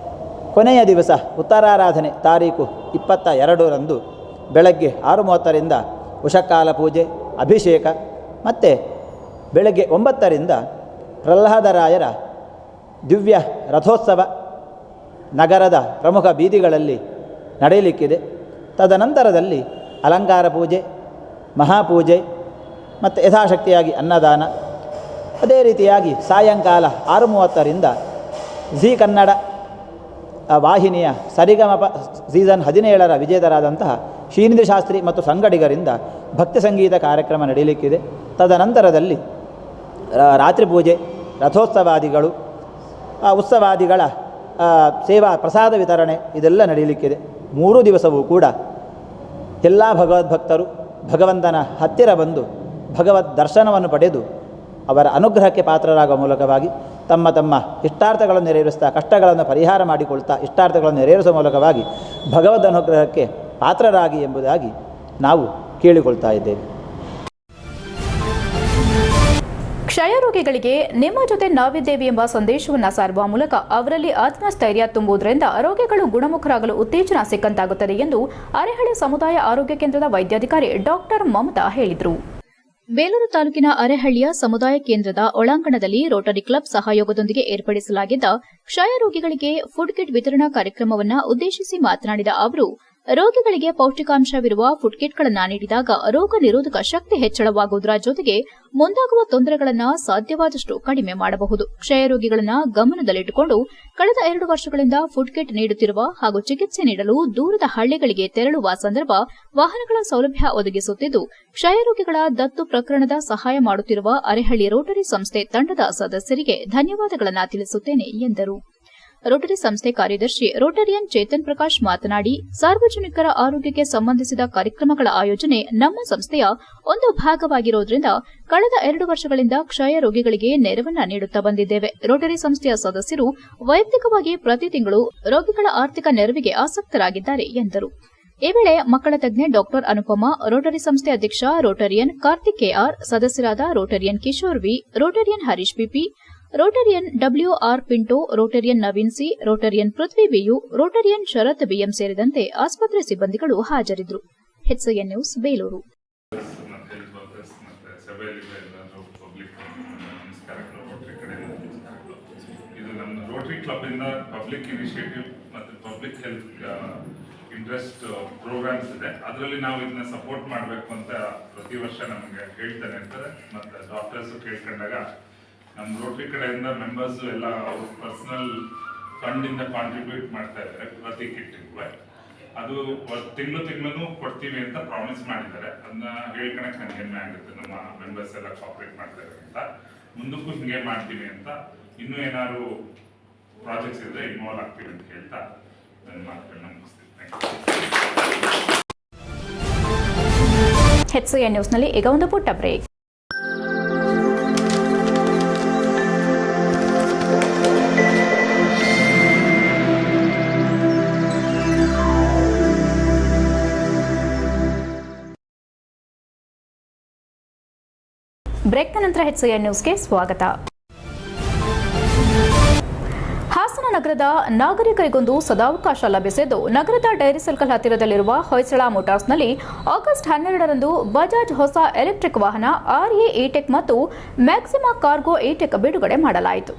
ಕೊನೆಯ ದಿವಸ ಉತ್ತರಾರಾಧನೆ ತಾರೀಕು 22ರಂದು ಬೆಳಗ್ಗೆ 6:30ರಿಂದ ಉಷಃಕಾಲ ಪೂಜೆ, ಅಭಿಷೇಕ ಮತ್ತು ಬೆಳಗ್ಗೆ 9ರಿಂದ ಪ್ರಹ್ಲಾದರಾಯರ ದಿವ್ಯ ರಥೋತ್ಸವ ನಗರದ ಪ್ರಮುಖ ಬೀದಿಗಳಲ್ಲಿ ನಡೆಯಲಿಕ್ಕಿದೆ. ತದನಂತರದಲ್ಲಿ ಅಲಂಕಾರ ಪೂಜೆ, ಮಹಾಪೂಜೆ ಮತ್ತು ಯಥಾಶಕ್ತಿಯಾಗಿ ಅನ್ನದಾನ. ಅದೇ ರೀತಿಯಾಗಿ ಸಾಯಂಕಾಲ 6:30ರಿಂದ ಝೀ ಕನ್ನಡ ವಾಹಿನಿಯ ಸರಿಗಮಪ ಸೀಸನ್ 17ರ ವಿಜೇತರಾದಂತಹ ಶ್ರೀನಿಧಿ ಶಾಸ್ತ್ರಿ ಮತ್ತು ಸಂಗಡಿಗರಿಂದ ಭಕ್ತಿ ಸಂಗೀತ ಕಾರ್ಯಕ್ರಮ ನಡೆಯಲಿಕ್ಕಿದೆ. ತದನಂತರದಲ್ಲಿ ರಾತ್ರಿ ಪೂಜೆ, ರಥೋತ್ಸವಾದಿಗಳು, ಉತ್ಸವಾದಿಗಳ ಸೇವಾ ಪ್ರಸಾದ ವಿತರಣೆ ಇದೆಲ್ಲ ನಡೆಯಲಿಕ್ಕಿದೆ. 3 ದಿವಸವೂ ಕೂಡ ಎಲ್ಲ ಭಗವದ್ಭಕ್ತರು ಭಗವಂತನ ಹತ್ತಿರ ಬಂದು ಭಗವದ್ ದರ್ಶನವನ್ನು ಪಡೆದು ಅವರ ಅನುಗ್ರಹಕ್ಕೆ ಪಾತ್ರರಾಗುವ ಮೂಲಕವಾಗಿ ತಮ್ಮ ತಮ್ಮ ಇಷ್ಟಾರ್ಥಗಳನ್ನು ನೆರವೇರಿಸ್ತಾ, ಕಷ್ಟಗಳನ್ನು ಪರಿಹಾರ ಮಾಡಿಕೊಳ್ತಾ ಇಷ್ಟಾರ್ಥಗಳನ್ನು ನೆರವೇರಿಸುವ ಮೂಲಕವಾಗಿ ಭಗವದ್ ಅನುಗ್ರಹಕ್ಕೆ ಪಾತ್ರರಾಗಿ ಎಂಬುದಾಗಿ ನಾವು ಕೇಳಿಕೊಳ್ತಾ ಇದ್ದೇವೆ. ಕ್ಷಯರೋಗಿಗಳಿಗೆ ನಿಮ್ಮ ಜೊತೆ ನಾವಿದ್ದೇವೆ ಎಂಬ ಸಂದೇಶವನ್ನು ಸಾರುವ ಮೂಲಕ ಅವರಲ್ಲಿ ಆತ್ಮಸ್ಥೈರ್ಯ ತುಂಬುವುದರಿಂದ ರೋಗಿಗಳು ಗುಣಮುಖರಾಗಲು ಉತ್ತೇಜನ ಸಿಕ್ಕಂತಾಗುತ್ತದೆ ಎಂದು ಅರೆಹಳ್ಳಿ ಸಮುದಾಯ ಆರೋಗ್ಯ ಕೇಂದ್ರದ ವೈದ್ಯಾಧಿಕಾರಿ ಡಾಕ್ಟರ್ ಮಮತಾ ಹೇಳಿದರು. ಬೇಲೂರು ತಾಲೂಕಿನ ಅರೆಹಳ್ಳಿಯ ಸಮುದಾಯ ಕೇಂದ್ರದ ಒಳಾಂಗಣದಲ್ಲಿ ರೋಟರಿ ಕ್ಲಬ್ ಸಹಯೋಗದೊಂದಿಗೆ ಏರ್ಪಡಿಸಲಾಗಿದ್ದ ಕ್ಷಯ ರೋಗಿಗಳಿಗೆ ಫುಡ್ ಕಿಟ್ ವಿತರಣಾ ಕಾರ್ಯಕ್ರಮವನ್ನು ಉದ್ದೇಶಿಸಿ ಮಾತನಾಡಿದ ಅವರು, ರೋಗಿಗಳಿಗೆ ಪೌಷ್ಟಿಕಾಂಶವಿರುವ ಫುಡ್ ಕಿಟ್ಗಳನ್ನು ನೀಡಿದಾಗ ರೋಗ ನಿರೋಧಕ ಶಕ್ತಿ ಹೆಚ್ಚಳವಾಗುವುದರ ಜೊತೆಗೆ ಮುಂದಾಗುವ ತೊಂದರೆಗಳನ್ನು ಸಾಧ್ಯವಾದಷ್ಟು ಕಡಿಮೆ ಮಾಡಬಹುದು. ಕ್ಷಯ ರೋಗಿಗಳನ್ನು ಗಮನದಲ್ಲಿಟ್ಟುಕೊಂಡು ಕಳೆದ 2 ವರ್ಷಗಳಿಂದ ಫುಡ್ ಕಿಟ್ ನೀಡುತ್ತಿರುವ ಹಾಗೂ ಚಿಕಿತ್ಸೆ ನೀಡಲು ದೂರದ ಹಳ್ಳಿಗಳಿಗೆ ತೆರಳುವ ಸಂದರ್ಭ ವಾಹನಗಳ ಸೌಲಭ್ಯ ಒದಗಿಸುತ್ತಿದ್ದು, ಕ್ಷಯ ರೋಗಿಗಳ ದತ್ತು ಪ್ರಕರಣದ ಸಹಾಯ ಮಾಡುತ್ತಿರುವ ಅರೆಹಳ್ಳಿ ರೋಟರಿ ಸಂಸ್ಥೆ ತಂಡದ ಸದಸ್ಯರಿಗೆ ಧನ್ಯವಾದಗಳನ್ನು ತಿಳಿಸುತ್ತೇನೆ ಎಂದರು. ರೋಟರಿ ಸಂಸ್ಥೆ ಕಾರ್ಯದರ್ಶಿ ರೋಟರಿಯನ್ ಚೇತನ್ ಪ್ರಕಾಶ್ ಮಾತನಾಡಿ, ಸಾರ್ವಜನಿಕರ ಆರೋಗ್ಯಕ್ಕೆ ಸಂಬಂಧಿಸಿದ ಕಾರ್ಯಕ್ರಮಗಳ ಆಯೋಜನೆ ನಮ್ಮ ಸಂಸ್ಥೆಯ ಒಂದು ಭಾಗವಾಗಿರುವುದರಿಂದ ಕಳೆದ 2 ವರ್ಷಗಳಿಂದ ಕ್ಷಯ ರೋಗಿಗಳಿಗೆ ನೆರವನ್ನ ನೀಡುತ್ತಾ ಬಂದಿದ್ದೇವೆ. ರೋಟರಿ ಸಂಸ್ಥೆಯ ಸದಸ್ಯರು ವೈಯಕ್ತಿಕವಾಗಿ ಪ್ರತಿ ತಿಂಗಳು ರೋಗಿಗಳ ಆರ್ಥಿಕ ನೆರವಿಗೆ ಆಸಕ್ತರಾಗಿದ್ದಾರೆ ಎಂದರು. ಈ ವೇಳೆ ಮಕ್ಕಳ ತಜ್ಞೆ ಡಾಕ್ಟರ್ ಅನುಪಮಾ, ರೋಟರಿ ಸಂಸ್ಥೆ ಅಧ್ಯಕ್ಷ ರೋಟರಿಯನ್ ಕಾರ್ತಿಕ್ ಕೆಆರ್, ಸದಸ್ಯರಾದ Rotarian Kishore V, Rotarian Harish PP, Rotarian WR Pinto, Rotarian Naveen C, Rotarian Prithvi BU, Rotarian Sharath BM ಸೇರಿದಂತೆ ಆಸ್ಪತ್ರೆ ಸಿಬ್ಬಂದಿಗಳು ಹಾಜರಿದ್ದರು. HCN news Belur. ಇದು ನಮ್ಮ ರೋಟರಿ ಕ್ಲಬ್ ಇಂದ ಪಬ್ಲಿಕ್ ಇನಿಷಿಯೇಟಿವ್ ಮತ್ತು ಪಬ್ಲಿಕ್ ಹೆಲ್ತ್ ಇಂಟ್ರೆಸ್ಟ್ ಪ್ರೋಗ್ರಾಮ್ಸ್ ಇದೆ. ಅದರಲ್ಲಿ ನಾವು ಇದನ್ನ ಸಪೋರ್ಟ್ ಮಾಡಬೇಕು ಅಂತ ಪ್ರತಿ ವರ್ಷ ನಮಗೆ ಹೇಳ್ತಾನೆ ಇರ್ತಾರೆ. ಮತ್ತು ಡಾಕ್ಟರ್ಸ್ ಕೇಳ್ಕೊಂಡಾಗ ನಮ್ಮ ರೋಟರಿ ಕಡೆಯಿಂದ ಮೆಂಬರ್ಸ್ ಎಲ್ಲ ಅವ್ರ ಪರ್ಸನಲ್ ಫಂಡ್ ಇಂದ ಕಾಂಟ್ರಿಬ್ಯೂಟ್ ಮಾಡ್ತಾ ಇದ್ದಾರೆ ಪ್ರತಿ ಕಿಟ್ಗೂ. ಅದು ತಿಂಗಳು ಕೊಡ್ತೀವಿ ಅಂತ ಪ್ರಾಮಿಸ್ ಮಾಡಿದ್ದಾರೆ. ಅದನ್ನ ಹೇಳ್ಕೊಳಕ್ ನನಗೆ ಹೆಮ್ಮೆ ಆಗುತ್ತೆ. ನಮ್ಮ ಮೆಂಬರ್ಸ್ ಎಲ್ಲ ಕೋಆಪರೇಟ್ ಮಾಡ್ತಾರೆ ಅಂತ, ಮುಂದಕ್ಕೂ ಹಿಂಗೆ ಮಾಡ್ತೀವಿ ಅಂತ, ಇನ್ನೂ ಏನಾದ್ರು ಪ್ರಾಜೆಕ್ಟ್ಸ್ ಇದ್ರೆ ಇನ್ವಾಲ್ವ್ ಆಗ್ತೀವಿ ಅಂತ ಹೇಳ್ತಾ ನನ್ನ ಮಾತುಗಳನ್ನ ಮುಗಿಸ್ತೀನಿ. HCN ನ್ಯೂಸ್ನಲ್ಲಿ ಈಗ ಒಂದು ಪುಟ್ಟ ಬ್ರೇಕ್. ಬ್ರೇಕ್ನ ನಂತರ HCN ನ್ಯೂಸ್ಗೆ ಸ್ವಾಗತ. ಹಾಸನ ನಗರದ ನಾಗರಿಕರಿಗೊಂದು ಸದಾವಕಾಶ ಲಭಿಸಿದ್ದು, ನಗರದ ಡೈರಿ ಸರ್ಕಲ್ ಹತ್ತಿರದಲ್ಲಿರುವ ಹೊಯ್ಸಳ ಮೋಟಾರ್ಸ್ನಲ್ಲಿ ಆಗಸ್ಟ್ 12ರಂದು ಬಜಾಜ್ ಹೊಸ ಎಲೆಕ್ಟ್ರಿಕ್ ವಾಹನ RA E-Tech ಮತ್ತು ಮ್ಯಾಕ್ಸಿಮಾ ಕಾರ್ಗೋ E-Tech ಬಿಡುಗಡೆ ಮಾಡಲಾಯಿತು.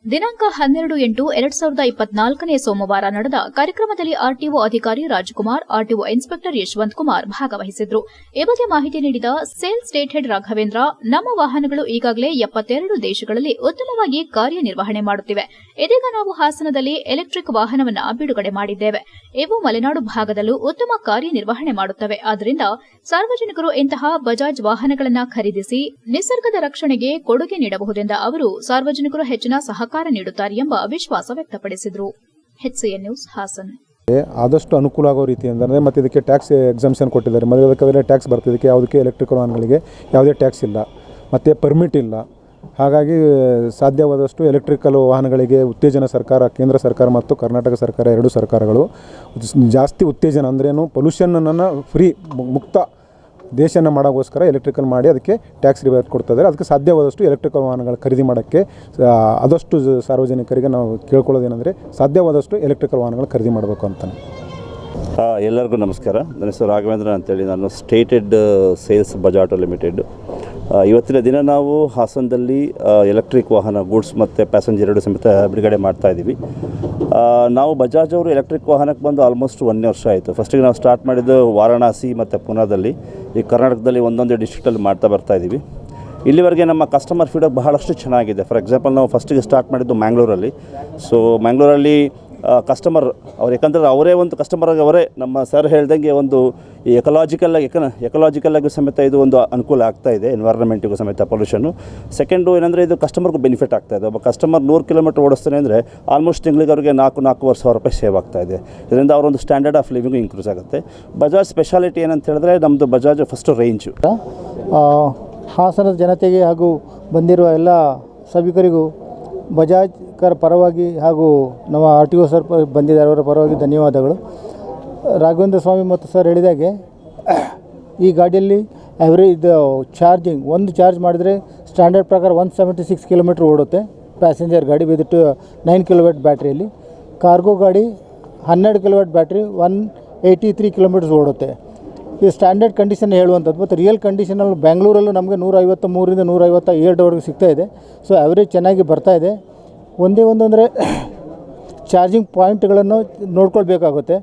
ದಿನಾಂಕ 12/8/2024 ಸೋಮವಾರ ನಡೆದ ಕಾರ್ಯಕ್ರಮದಲ್ಲಿ ಆರ್ಟಿಒ ಅಧಿಕಾರಿ ರಾಜ್ಕುಮಾರ್, ಆರ್ಟಿಒ ಇನ್ಸ್ಪೆಕ್ಟರ್ ಯಶವಂತ್ ಕುಮಾರ್ ಭಾಗವಹಿಸಿದ್ರು. ಈ ಬಗ್ಗೆ ಮಾಹಿತಿ ನೀಡಿದ ಸೇಲ್ಸ್ ಸ್ಟೇಟ್ ಹೆಡ್ ರಾಘವೇಂದ್ರ, ನಮ್ಮ ವಾಹನಗಳು ಈಗಾಗಲೇ 72 ದೇಶಗಳಲ್ಲಿ ಉತ್ತಮವಾಗಿ ಕಾರ್ಯನಿರ್ವಹಣೆ ಮಾಡುತ್ತಿವೆ. ಇದೀಗ ನಾವು ಹಾಸನದಲ್ಲಿ ಎಲೆಕ್ಟ್ರಿಕ್ ವಾಹನವನ್ನು ಬಿಡುಗಡೆ ಮಾಡಿದ್ದೇವೆ. ಇವು ಮಲೆನಾಡು ಭಾಗದಲ್ಲೂ ಉತ್ತಮ ಕಾರ್ಯನಿರ್ವಹಣೆ ಮಾಡುತ್ತವೆ. ಆದ್ದರಿಂದ ಸಾರ್ವಜನಿಕರು ಇಂತಹ ಬಜಾಜ್ ವಾಹನಗಳನ್ನು ಖರೀದಿಸಿ ನಿಸರ್ಗದ ರಕ್ಷಣೆಗೆ ಕೊಡುಗೆ ನೀಡಬಹುದೆಂದ ಅವರು ಸಾರ್ವಜನಿಕರು ಹೆಚ್ಚಿನ ಸಹಕಾರ ನೀಡುತ್ತಾರೆ ಎಂಬ ವಿಶ್ವಾಸ ವ್ಯಕ್ತಪಡಿಸಿದರು. HCN news Hassan. ಆದಷ್ಟು ಅನುಕೂಲ ಆಗೋ ರೀತಿ ಅಂದರೆ ಮತ್ತು ಇದಕ್ಕೆ ಟ್ಯಾಕ್ಸ್ ಎಕ್ಸಮ್ಷನ್ ಕೊಟ್ಟಿದ್ದಾರೆ. ಅದಕ್ಕೆ ಟ್ಯಾಕ್ಸ್ ಬರ್ತದೆ. ಇದಕ್ಕೆ ಯಾವುದಕ್ಕೆ ಎಲೆಕ್ಟ್ರಿಕಲ್ ವಾಹನಗಳಿಗೆ ಯಾವುದೇ ಟ್ಯಾಕ್ಸ್ ಇಲ್ಲ ಮತ್ತು ಪರ್ಮಿಟ್ ಇಲ್ಲ. ಹಾಗಾಗಿ ಸಾಧ್ಯವಾದಷ್ಟು ಎಲೆಕ್ಟ್ರಿಕಲ್ ವಾಹನಗಳಿಗೆ ಉತ್ತೇಜನ ಸರ್ಕಾರ, ಕೇಂದ್ರ ಸರ್ಕಾರ ಮತ್ತು ಕರ್ನಾಟಕ ಸರ್ಕಾರ ಎರಡೂ ಸರ್ಕಾರಗಳು ಜಾಸ್ತಿ ಉತ್ತೇಜನ ಅಂದ್ರೇನು ಪೊಲ್ಯೂಷನನ್ನು ಫ್ರೀ ಮುಕ್ತ ದೇಶನ ಮಾಡೋಕ್ಕೋಸ್ಕರ ಎಲೆಕ್ಟ್ರಿಕಲ್ ಮಾಡಿ ಅದಕ್ಕೆ ಟ್ಯಾಕ್ಸ್ ರಿಬೇಟ್ ಕೊಡ್ತಿದ್ದಾರೆ. ಅದಕ್ಕೆ ಸಾಧ್ಯವಾದಷ್ಟು ಎಲೆಕ್ಟ್ರಿಕಲ್ ವಾಹನಗಳ ಖರೀದಿ ಮಾಡೋಕ್ಕೆ ಆದಷ್ಟು ಸಾರ್ವಜನಿಕರಿಗೆ ನಾವು ಕೇಳ್ಕೊಳ್ಳೋದೇನೆಂದರೆ ಸಾಧ್ಯವಾದಷ್ಟು ಎಲೆಕ್ಟ್ರಿಕಲ್ ವಾಹನಗಳು ಖರೀದಿ ಮಾಡಬೇಕು ಅಂತಾನೆ. ಎಲ್ಲರಿಗೂ ನಮಸ್ಕಾರ. ನನ್ನ ಹೆಸರು ರಾಘವೇಂದ್ರ ಅಂತೇಳಿ, ನಾನು ಸ್ಟೇಟೆಡ್ ಸೇಲ್ಸ್ ಬಜಾಜ್ ಲಿಮಿಟೆಡ್. ಇವತ್ತಿನ ದಿನ ನಾವು ಹಾಸನದಲ್ಲಿ ಎಲೆಕ್ಟ್ರಿಕ್ ವಾಹನ ಗೂಡ್ಸ್ ಮತ್ತು ಪ್ಯಾಸೆಂಜರ್ ಎರಡು ಸಮೇತ ಬಿಡುಗಡೆ ಮಾಡ್ತಾಯಿದ್ದೀವಿ. ನಾವು ಬಜಾಜ್ ಅವರು ಎಲೆಕ್ಟ್ರಿಕ್ ವಾಹನಕ್ಕೆ ಬಂದು ಆಲ್ಮೋಸ್ಟ್ 1 ವರ್ಷ ಆಯಿತು. ಫಸ್ಟಿಗೆ ನಾವು ಸ್ಟಾರ್ಟ್ ಮಾಡಿದ್ದು ವಾರಣಾಸಿ ಮತ್ತು ಪುನಾದಲ್ಲಿ, ಈ ಕರ್ನಾಟಕದಲ್ಲಿ ಒಂದೊಂದೇ ಡಿಸ್ಟ್ರಿಕ್ಟಲ್ಲಿ ಮಾಡ್ತಾ ಬರ್ತಾಯಿದ್ದೀವಿ. ಇಲ್ಲಿವರೆಗೆ ನಮ್ಮ ಕಸ್ಟಮರ್ ಫೀಡ್ಬ್ಯಾಕ್ ಬಹಳಷ್ಟು ಚೆನ್ನಾಗಿದೆ. ಫಾರ್ ಎಕ್ಸಾಂಪಲ್, ನಾವು ಫಸ್ಟಿಗೆ ಸ್ಟಾರ್ಟ್ ಮಾಡಿದ್ದು ಮ್ಯಾಂಗ್ಳೂರಲ್ಲಿ. ಸೊ ಮ್ಯಾಂಗ್ಳೂರಲ್ಲಿ ಕಸ್ಟಮರ್ ಅವ್ರು, ಯಾಕಂದರೆ ಅವರೇ ಒಂದು ಕಸ್ಟಮರಾಗಿ ಅವರೇ ನಮ್ಮ ಸರ್ ಹೇಳ್ದಂಗೆ ಒಂದು ಎಕಲಾಜಿಕಲ್ಲಾಗಿ ಸಮೇತ ಇದು ಒಂದು ಅನುಕೂಲ ಆಗ್ತಾಯಿದೆ, ಎನ್ವೈರನ್ಮೆಂಟಿಗೂ ಸಮೇತ ಪೊಲ್ಯೂಷನ್ನು. ಸೆಕೆಂಡು ಏನಂದರೆ ಇದು ಕಸ್ಟಮರ್ಗೂ ಬೆನಿಫಿಟ್ ಆಗ್ತಾಯಿದೆ. ಒಬ್ಬ ಕಸ್ಟಮರ್ 100 ಕಿಲೋಮೀಟರ್ ಓಡಿಸ್ತಾನೆ ಅಂದರೆ ಆಲ್ಮೋಸ್ಟ್ ತಿಂಗಳಿಗೆ ಅವ್ರಿಗೆ 4-4.5 ಸಾವಿರ ರೂಪಾಯಿ ಸೇವ್ ಆಗ್ತಾಯಿದೆ. ಇದರಿಂದ ಅವರೊಂದು ಸ್ಟ್ಯಾಂಡರ್ಡ್ ಆಫ್ ಲಿವಿಂಗು ಇಂಕ್ರೂಸ್ ಆಗುತ್ತೆ. ಬಜಾಜ್ ಸ್ಪೆಷಾಲಿಟಿ ಏನಂತ ಹೇಳಿದ್ರೆ, ನಮ್ಮದು ಬಜಾಜ್ ಫಸ್ಟು ರೇಂಜು ಹಾಸನದ ಜನತೆಗೆ ಹಾಗೂ ಬಂದಿರುವ ಎಲ್ಲ ಸಭಿಕರಿಗೂ ಬಜಾಜ್ ಕರ್ ಪರವಾಗಿ ಹಾಗೂ ನಮ್ಮ RTO ಸರ್ ಬಂದಿದ್ದಾರೆ, ಅವರ ಪರವಾಗಿ ಧನ್ಯವಾದಗಳು. ರಾಘವೇಂದ್ರ ಸ್ವಾಮಿ ಮತ್ತು ಸರ್ ಹೇಳಿದಾಗೆ ಈ ಗಾಡಿಯಲ್ಲಿ ಚಾರ್ಜಿಂಗ್ ಒಂದು ಚಾರ್ಜ್ ಮಾಡಿದರೆ ಸ್ಟ್ಯಾಂಡರ್ಡ್ ಪ್ರಕಾರ 176 ಕಿಲೋಮೀಟ್ರ್ ಓಡುತ್ತೆ. ಪ್ಯಾಸೆಂಜರ್ ಗಾಡಿ ವಿತ್ 9 ಕಿಲೋವ್ಯಾಟ್ ಬ್ಯಾಟ್ರಿಯಲ್ಲಿ. ಕಾರ್ಗೋ ಗಾಡಿ 12 ಕಿಲೋವ್ಯಾಟ್ ಬ್ಯಾಟ್ರಿ 183 ಕಿಲೋಮೀಟರ್ಸ್ ಓಡುತ್ತೆ. ಇದು ಸ್ಟ್ಯಾಂಡರ್ಡ್ ಕಂಡೀಷನ್ ಹೇಳುವಂಥದ್ದು. ಮತ್ತು ರಿಯಲ್ ಕಂಡೀಷನಲ್ಲಿ ಬ್ಯಾಂಗ್ಳೂರಲ್ಲೂ ನಮಗೆ 153ರಿಂದ 157ವರೆಗೂ ಸಿಗ್ತಾಯಿದೆ. ಸೊ ಆ್ಯಾವ್ರೇಜ್ ಚೆನ್ನಾಗಿ ಬರ್ತಾಯಿದೆ. ಒಂದೇ ಅಂದರೆ ಚಾರ್ಜಿಂಗ್ ಪಾಯಿಂಟ್ಗಳನ್ನು ನೋಡ್ಕೊಳ್ಬೇಕಾಗುತ್ತೆ.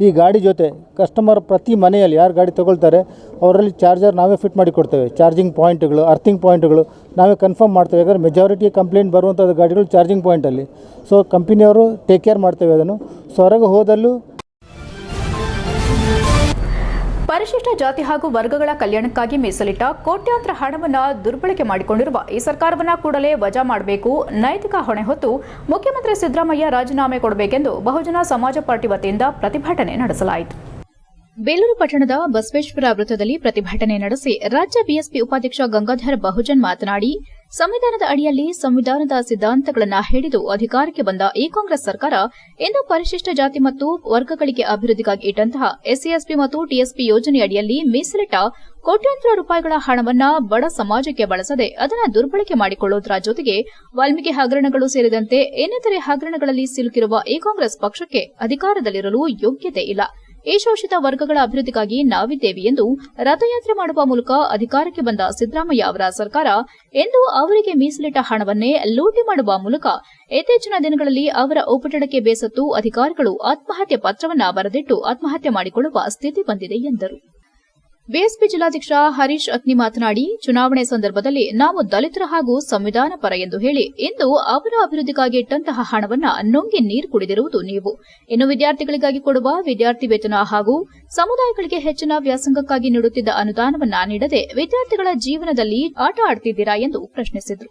ಈ ಗಾಡಿ ಜೊತೆ ಕಸ್ಟಮರ್ ಪ್ರತಿ ಮನೆಯಲ್ಲಿ ಯಾರು ಗಾಡಿ ತೊಗೊಳ್ತಾರೆ ಅವರಲ್ಲಿ ಚಾರ್ಜರ್ ನಾವೇ ಫಿಟ್ ಮಾಡಿ ಕೊಡ್ತೇವೆ. ಚಾರ್ಜಿಂಗ್ ಪಾಯಿಂಟ್ಗಳು, ಅರ್ಥಿಂಗ್ ಪಾಯಿಂಟ್ಗಳು ನಾವೇ ಕನ್ಫರ್ಮ್ ಮಾಡ್ತೇವೆ. ಯಾಕಂದರೆ ಮೆಜಾರಿಟಿ ಕಂಪ್ಲೇಂಟ್ ಬರುವಂಥದ್ದು ಗಾಡಿಗಳು ಚಾರ್ಜಿಂಗ್ ಪಾಯಿಂಟಲ್ಲಿ. ಸೊ ಕಂಪನಿಯವರು ಟೇಕ್ ಕೇರ್ ಮಾಡ್ತೇವೆ ಅದನ್ನು. ಸೊ ಹೊರಗೆ ಹೋದಲ್ಲೂ ಪರಿಶಿಷ್ಟ ಜಾತಿ ಹಾಗೂ ವರ್ಗಗಳ ಕಲ್ಯಾಣಕ್ಕಾಗಿ ಮೀಸಲಿಟ್ಟ ಕೋಟ್ಯಾಂತರ ಹಣವನ್ನು ದುರ್ಬಳಕೆ ಮಾಡಿಕೊಂಡಿರುವ ಈ ಸರ್ಕಾರವನ್ನು ಕೂಡಲೇ ವಜಾ ಮಾಡಬೇಕು, ನೈತಿಕ ಹೊಣೆ ಹೊತ್ತು ಮುಖ್ಯಮಂತ್ರಿ ಸಿದ್ದರಾಮಯ್ಯ ರಾಜೀನಾಮೆ ಕೊಡಬೇಕೆಂದು ಬಹುಜನ ಸಮಾಜ ಪಾರ್ಟಿ ವತಿಯಿಂದ ಪ್ರತಿಭಟನೆ ನಡೆಸಲಾಯಿತು. ಬೇಲೂರು ಪಟ್ಟಣದ ಬಸವೇಶ್ವರ ವೃತ್ತದಲ್ಲಿ ಪ್ರತಿಭಟನೆ ನಡೆಸಿ ರಾಜ್ಯ ಬಿಎಸ್ಪಿ ಉಪಾಧ್ಯಕ್ಷ ಗಂಗಾಧರ್ ಬಹುಜನ್ ಮಾತನಾಡಿ, ಸಂವಿಧಾನದ ಅಡಿಯಲ್ಲಿ ಸಂವಿಧಾನದ ಸಿದ್ಧಾಂತಗಳನ್ನು ಹಿಡಿದು ಅಧಿಕಾರಕ್ಕೆ ಬಂದ ಈ ಕಾಂಗ್ರೆಸ್ ಸರ್ಕಾರ ಇಂದು ಪರಿಶಿಷ್ಟ ಜಾತಿ ಮತ್ತು ವರ್ಗಗಳಿಗೆ ಅಭಿವೃದ್ಧಿಗಾಗಿ ಇಟ್ಟಂತಹ ಎಸ್ಸಿಎಸ್ಪಿ ಮತ್ತು ಟಿಎಸ್ಪಿ ಯೋಜನೆಯಡಿಯಲ್ಲಿ ಮೀಸಲಿಟ್ಟ ಕೋಟ್ಯಾಂತರ ರೂಪಾಯಿಗಳ ಹಣವನ್ನ ಬಡ ಸಮಾಜಕ್ಕೆ ಬಳಸದೆ ಅದನ್ನು ದುರ್ಬಳಕೆ ಮಾಡಿಕೊಳ್ಳುವುದರ ಜೊತೆಗೆ ವಾಲ್ಮೀಕಿ ಹಗರಣಗಳು ಸೇರಿದಂತೆ ಇನ್ನಿತರೆ ಹಗರಣಗಳಲ್ಲಿ ಸಿಲುಕಿರುವ ಈ ಕಾಂಗ್ರೆಸ್ ಪಕ್ಷಕ್ಕೆ ಅಧಿಕಾರದಲ್ಲಿರಲು ಯೋಗ್ಯತೆ ಇಲ್ಲ. ಈ ಶೋಷಿತ ವರ್ಗಗಳ ಅಭಿವೃದ್ಧಿಗಾಗಿ ನಾವಿದ್ದೇವೆ ಎಂದು ರಥಯಾತ್ರೆ ಮಾಡುವ ಮೂಲಕ ಅಧಿಕಾರಕ್ಕೆ ಬಂದ ಸಿದ್ದರಾಮಯ್ಯ ಅವರ ಸರ್ಕಾರ ಎಂದು ಅವರಿಗೆ ಮೀಸಲಿಟ್ಟ ಹಣವನ್ನೇ ಲೂಟಿ ಮಾಡುವ ಮೂಲಕ ಇತ್ತೀಚಿನ ದಿನಗಳಲ್ಲಿ ಅವರ ಉಪಟಳಕ್ಕೆ ಬೇಸತ್ತು ಅಧಿಕಾರಿಗಳು ಆತ್ಮಹತ್ಯೆ ಪತ್ರವನ್ನ ಬರೆದಿಟ್ಟು ಆತ್ಮಹತ್ಯೆ ಮಾಡಿಕೊಳ್ಳುವ ಸ್ಥಿತಿ ಬಂದಿದೆ ಎಂದರು. ಬಿಎಸ್ಪಿ ಜಿಲ್ಲಾಧ್ಯಕ್ಷ ಹರೀಶ್ ಅತ್ನಿ ಮಾತನಾಡಿ, ಚುನಾವಣೆ ಸಂದರ್ಭದಲ್ಲಿ ನಾವು ದಲಿತರ ಹಾಗೂ ಸಂವಿಧಾನ ಪರ ಎಂದು ಹೇಳಿ ಇಂದು ಅವರ ಅಭಿವೃದ್ಧಿಗಾಗಿ ಇಟ್ಟಂತಹ ಹಣವನ್ನ ನುಂಗಿ ನೀರು ಕುಡಿದಿರುವುದು ನೀವು. ಇನ್ನು ವಿದ್ಯಾರ್ಥಿಗಳಿಗಾಗಿ ಕೊಡುವ ವಿದ್ಯಾರ್ಥಿ ವೇತನ ಹಾಗೂ ಸಮುದಾಯಗಳಿಗೆ ಹೆಚ್ಚಿನ ವ್ಯಾಸಂಗಕ್ಕಾಗಿ ನೀಡುತ್ತಿದ್ದ ಅನುದಾನವನ್ನ ನೀಡದೆ ವಿದ್ಯಾರ್ಥಿಗಳ ಜೀವನದಲ್ಲಿ ಆಟ ಆಡುತ್ತಿದ್ದೀರಾ ಎಂದು ಪ್ರಶ್ನಿಸಿದರು.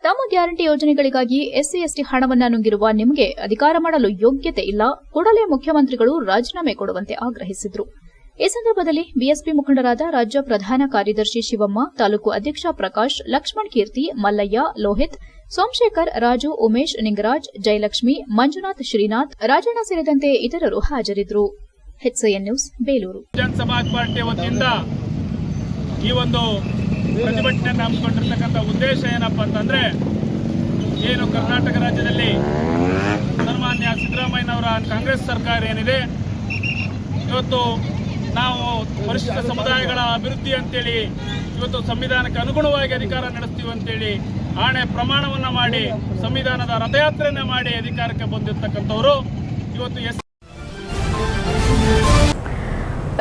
ತಮ್ಮ ಗ್ಯಾರಂಟಿ ಯೋಜನೆಗಳಿಗಾಗಿ ಎಸ್ಸಿ ಎಸ್ಟಿ ಹಣವನ್ನ ನುಂಗಿರುವ ನಿಮಗೆ ಅಧಿಕಾರ ಮಾಡಲು ಯೋಗ್ಯತೆ ಇಲ್ಲ, ಕೂಡಲೇ ಮುಖ್ಯಮಂತ್ರಿಗಳು ರಾಜೀನಾಮೆ ಕೊಡುವಂತೆ ಆಗ್ರಹಿಸಿದರು. ಈ ಸಂದರ್ಭದಲ್ಲಿ ಬಿಎಸ್ಪಿ ಮುಖಂಡರಾದ ರಾಜ್ಯ ಪ್ರಧಾನ ಕಾರ್ಯದರ್ಶಿ ಶಿವಮ್ಮ, ತಾಲೂಕು ಅಧ್ಯಕ್ಷ ಪ್ರಕಾಶ್, ಲಕ್ಷ್ಮಣ್ ಕೀರ್ತಿ, ಮಲ್ಲಯ್ಯ, ಲೋಹಿತ್, ಸೋಮಶೇಖರ್, ರಾಜು, ಉಮೇಶ್, ನಿಂಗರಾಜ್, ಜಯಲಕ್ಷ್ಮಿ, ಮಂಜುನಾಥ್, ಶ್ರೀನಾಥ್, ರಾಜಣ್ಣ ಸೇರಿದಂತೆ ಇತರರು ಹಾಜರಿದ್ದರು. HCN news Belur. ಸಮಾಜ ಪಾರ್ಟಿ ವತಿಯಿಂದ ಈ ಒಂದು ಪ್ರತಿಭಟನೆಯನ್ನು ಹಮ್ಮಿಕೊಂಡಿರ್ತಕ್ಕಂಥ ಉದ್ದೇಶ ಏನಪ್ಪಾ ಅಂತಂದ್ರೆ, ಏನು ಕರ್ನಾಟಕ ರಾಜ್ಯದಲ್ಲಿ ಸನ್ಮಾನ್ಯ ಸಿದ್ದರಾಮಯ್ಯನವರ ಕಾಂಗ್ರೆಸ್ ಸರ್ಕಾರ ಏನಿದೆ, ಇವತ್ತು ನಾವು ಪರಿಶಿಷ್ಟ ಸಮುದಾಯಗಳ ಅಭಿವೃದ್ಧಿ ಅಂತೇಳಿ ಇವತ್ತು ಸಂವಿಧಾನಕ್ಕೆ ಅನುಗುಣವಾಗಿ ಅಧಿಕಾರ ನಡೆಸ್ತೀವಿ ಅಂತೇಳಿ ಆಣೆ ಪ್ರಮಾಣವನ್ನು ಮಾಡಿ ಸಂವಿಧಾನದ ರಥಯಾತ್ರೆಯನ್ನು ಮಾಡಿ ಅಧಿಕಾರಕ್ಕೆ ಬಂದಿರತಕ್ಕಂಥವರು ಇವತ್ತು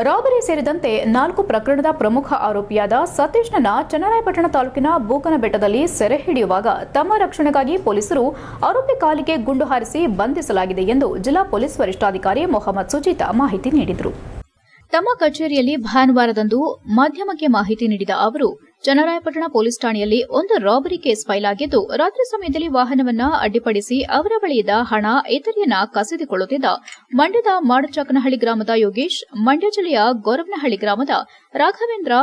ರಾಬರಿ ಸೇರಿದಂತೆ 4 ಪ್ರಕರಣದ ಪ್ರಮುಖ ಆರೋಪಿಯಾದ ಸತೀಶ್ನನ್ನ ಚನ್ನರಾಯಪಟ್ಟಣ ತಾಲೂಕಿನ ಬೂಕನಬೆಟ್ಟದಲ್ಲಿ ಸೆರೆ ಹಿಡಿಯುವಾಗ ತಮ್ಮ ರಕ್ಷಣೆಗಾಗಿ ಪೊಲೀಸರು ಆರೋಪಿ ಕಾಲಿಗೆ ಗುಂಡು ಹಾರಿಸಿ ಬಂಧಿಸಲಾಗಿದೆ ಎಂದು ಜಿಲ್ಲಾ ಪೊಲೀಸ್ ವರಿಷ್ಠಾಧಿಕಾರಿ ಮೊಹಮ್ಮದ್ ಸುಜೀತಾ ಮಾಹಿತಿ ನೀಡಿದರು. ತಮ್ಮ ಕಚೇರಿಯಲ್ಲಿ ಭಾನುವಾರದಂದು ಮಾಧ್ಯಮಕ್ಕೆ ಮಾಹಿತಿ ನೀಡಿದ ಅವರು, ಚನ್ನರಾಯಪಟ್ಟಣ ಪೊಲೀಸ್ ಠಾಣೆಯಲ್ಲಿ ಒಂದು ರಾಬರಿ ಕೇಸ್ ಫೈಲ್ ಆಗಿದ್ದು, ರಾತ್ರಿ ಸಮಯದಲ್ಲಿ ವಾಹನವನ್ನ ಅಡ್ಡಿಪಡಿಸಿ ಅವರ ಬಳಿಯಿದ್ದ ಹಣ, ಇತರೆಯನ್ನ ಕಸಿದುಕೊಳ್ಳುತ್ತಿದ್ದ ಮಂಡ್ಯದ ಮಾಡಚಕನಹಳ್ಳಿ ಗ್ರಾಮದ ಯೋಗೇಶ್, ಮಂಡ್ಯ ಜಿಲ್ಲೆಯ ಗೊರವನಹಳ್ಳಿ ಗ್ರಾಮದ ರಾಘವೇಂದ್ರ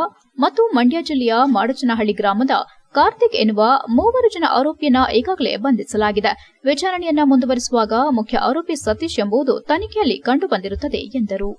ಮತ್ತು ಮಂಡ್ಯ ಜಿಲ್ಲೆಯ ಮಾಡಚನಹಳ್ಳಿ ಗ್ರಾಮದ ಕಾರ್ತಿಕ್ ಎನ್ನುವ 3 ಜನ ಆರೋಪಿಯನ್ನ ಈಗಾಗಲೇ ಬಂಧಿಸಲಾಗಿದೆ. ವಿಚಾರಣೆಯನ್ನ ಮುಂದುವರಿಸುವಾಗ ಮುಖ್ಯ ಆರೋಪಿ ಸತೀಶ್ ಎಂಬುದು ತನಿಖೆಯಲ್ಲಿ ಕಂಡುಬಂದಿರುತ್ತದೆ ಎಂದರು.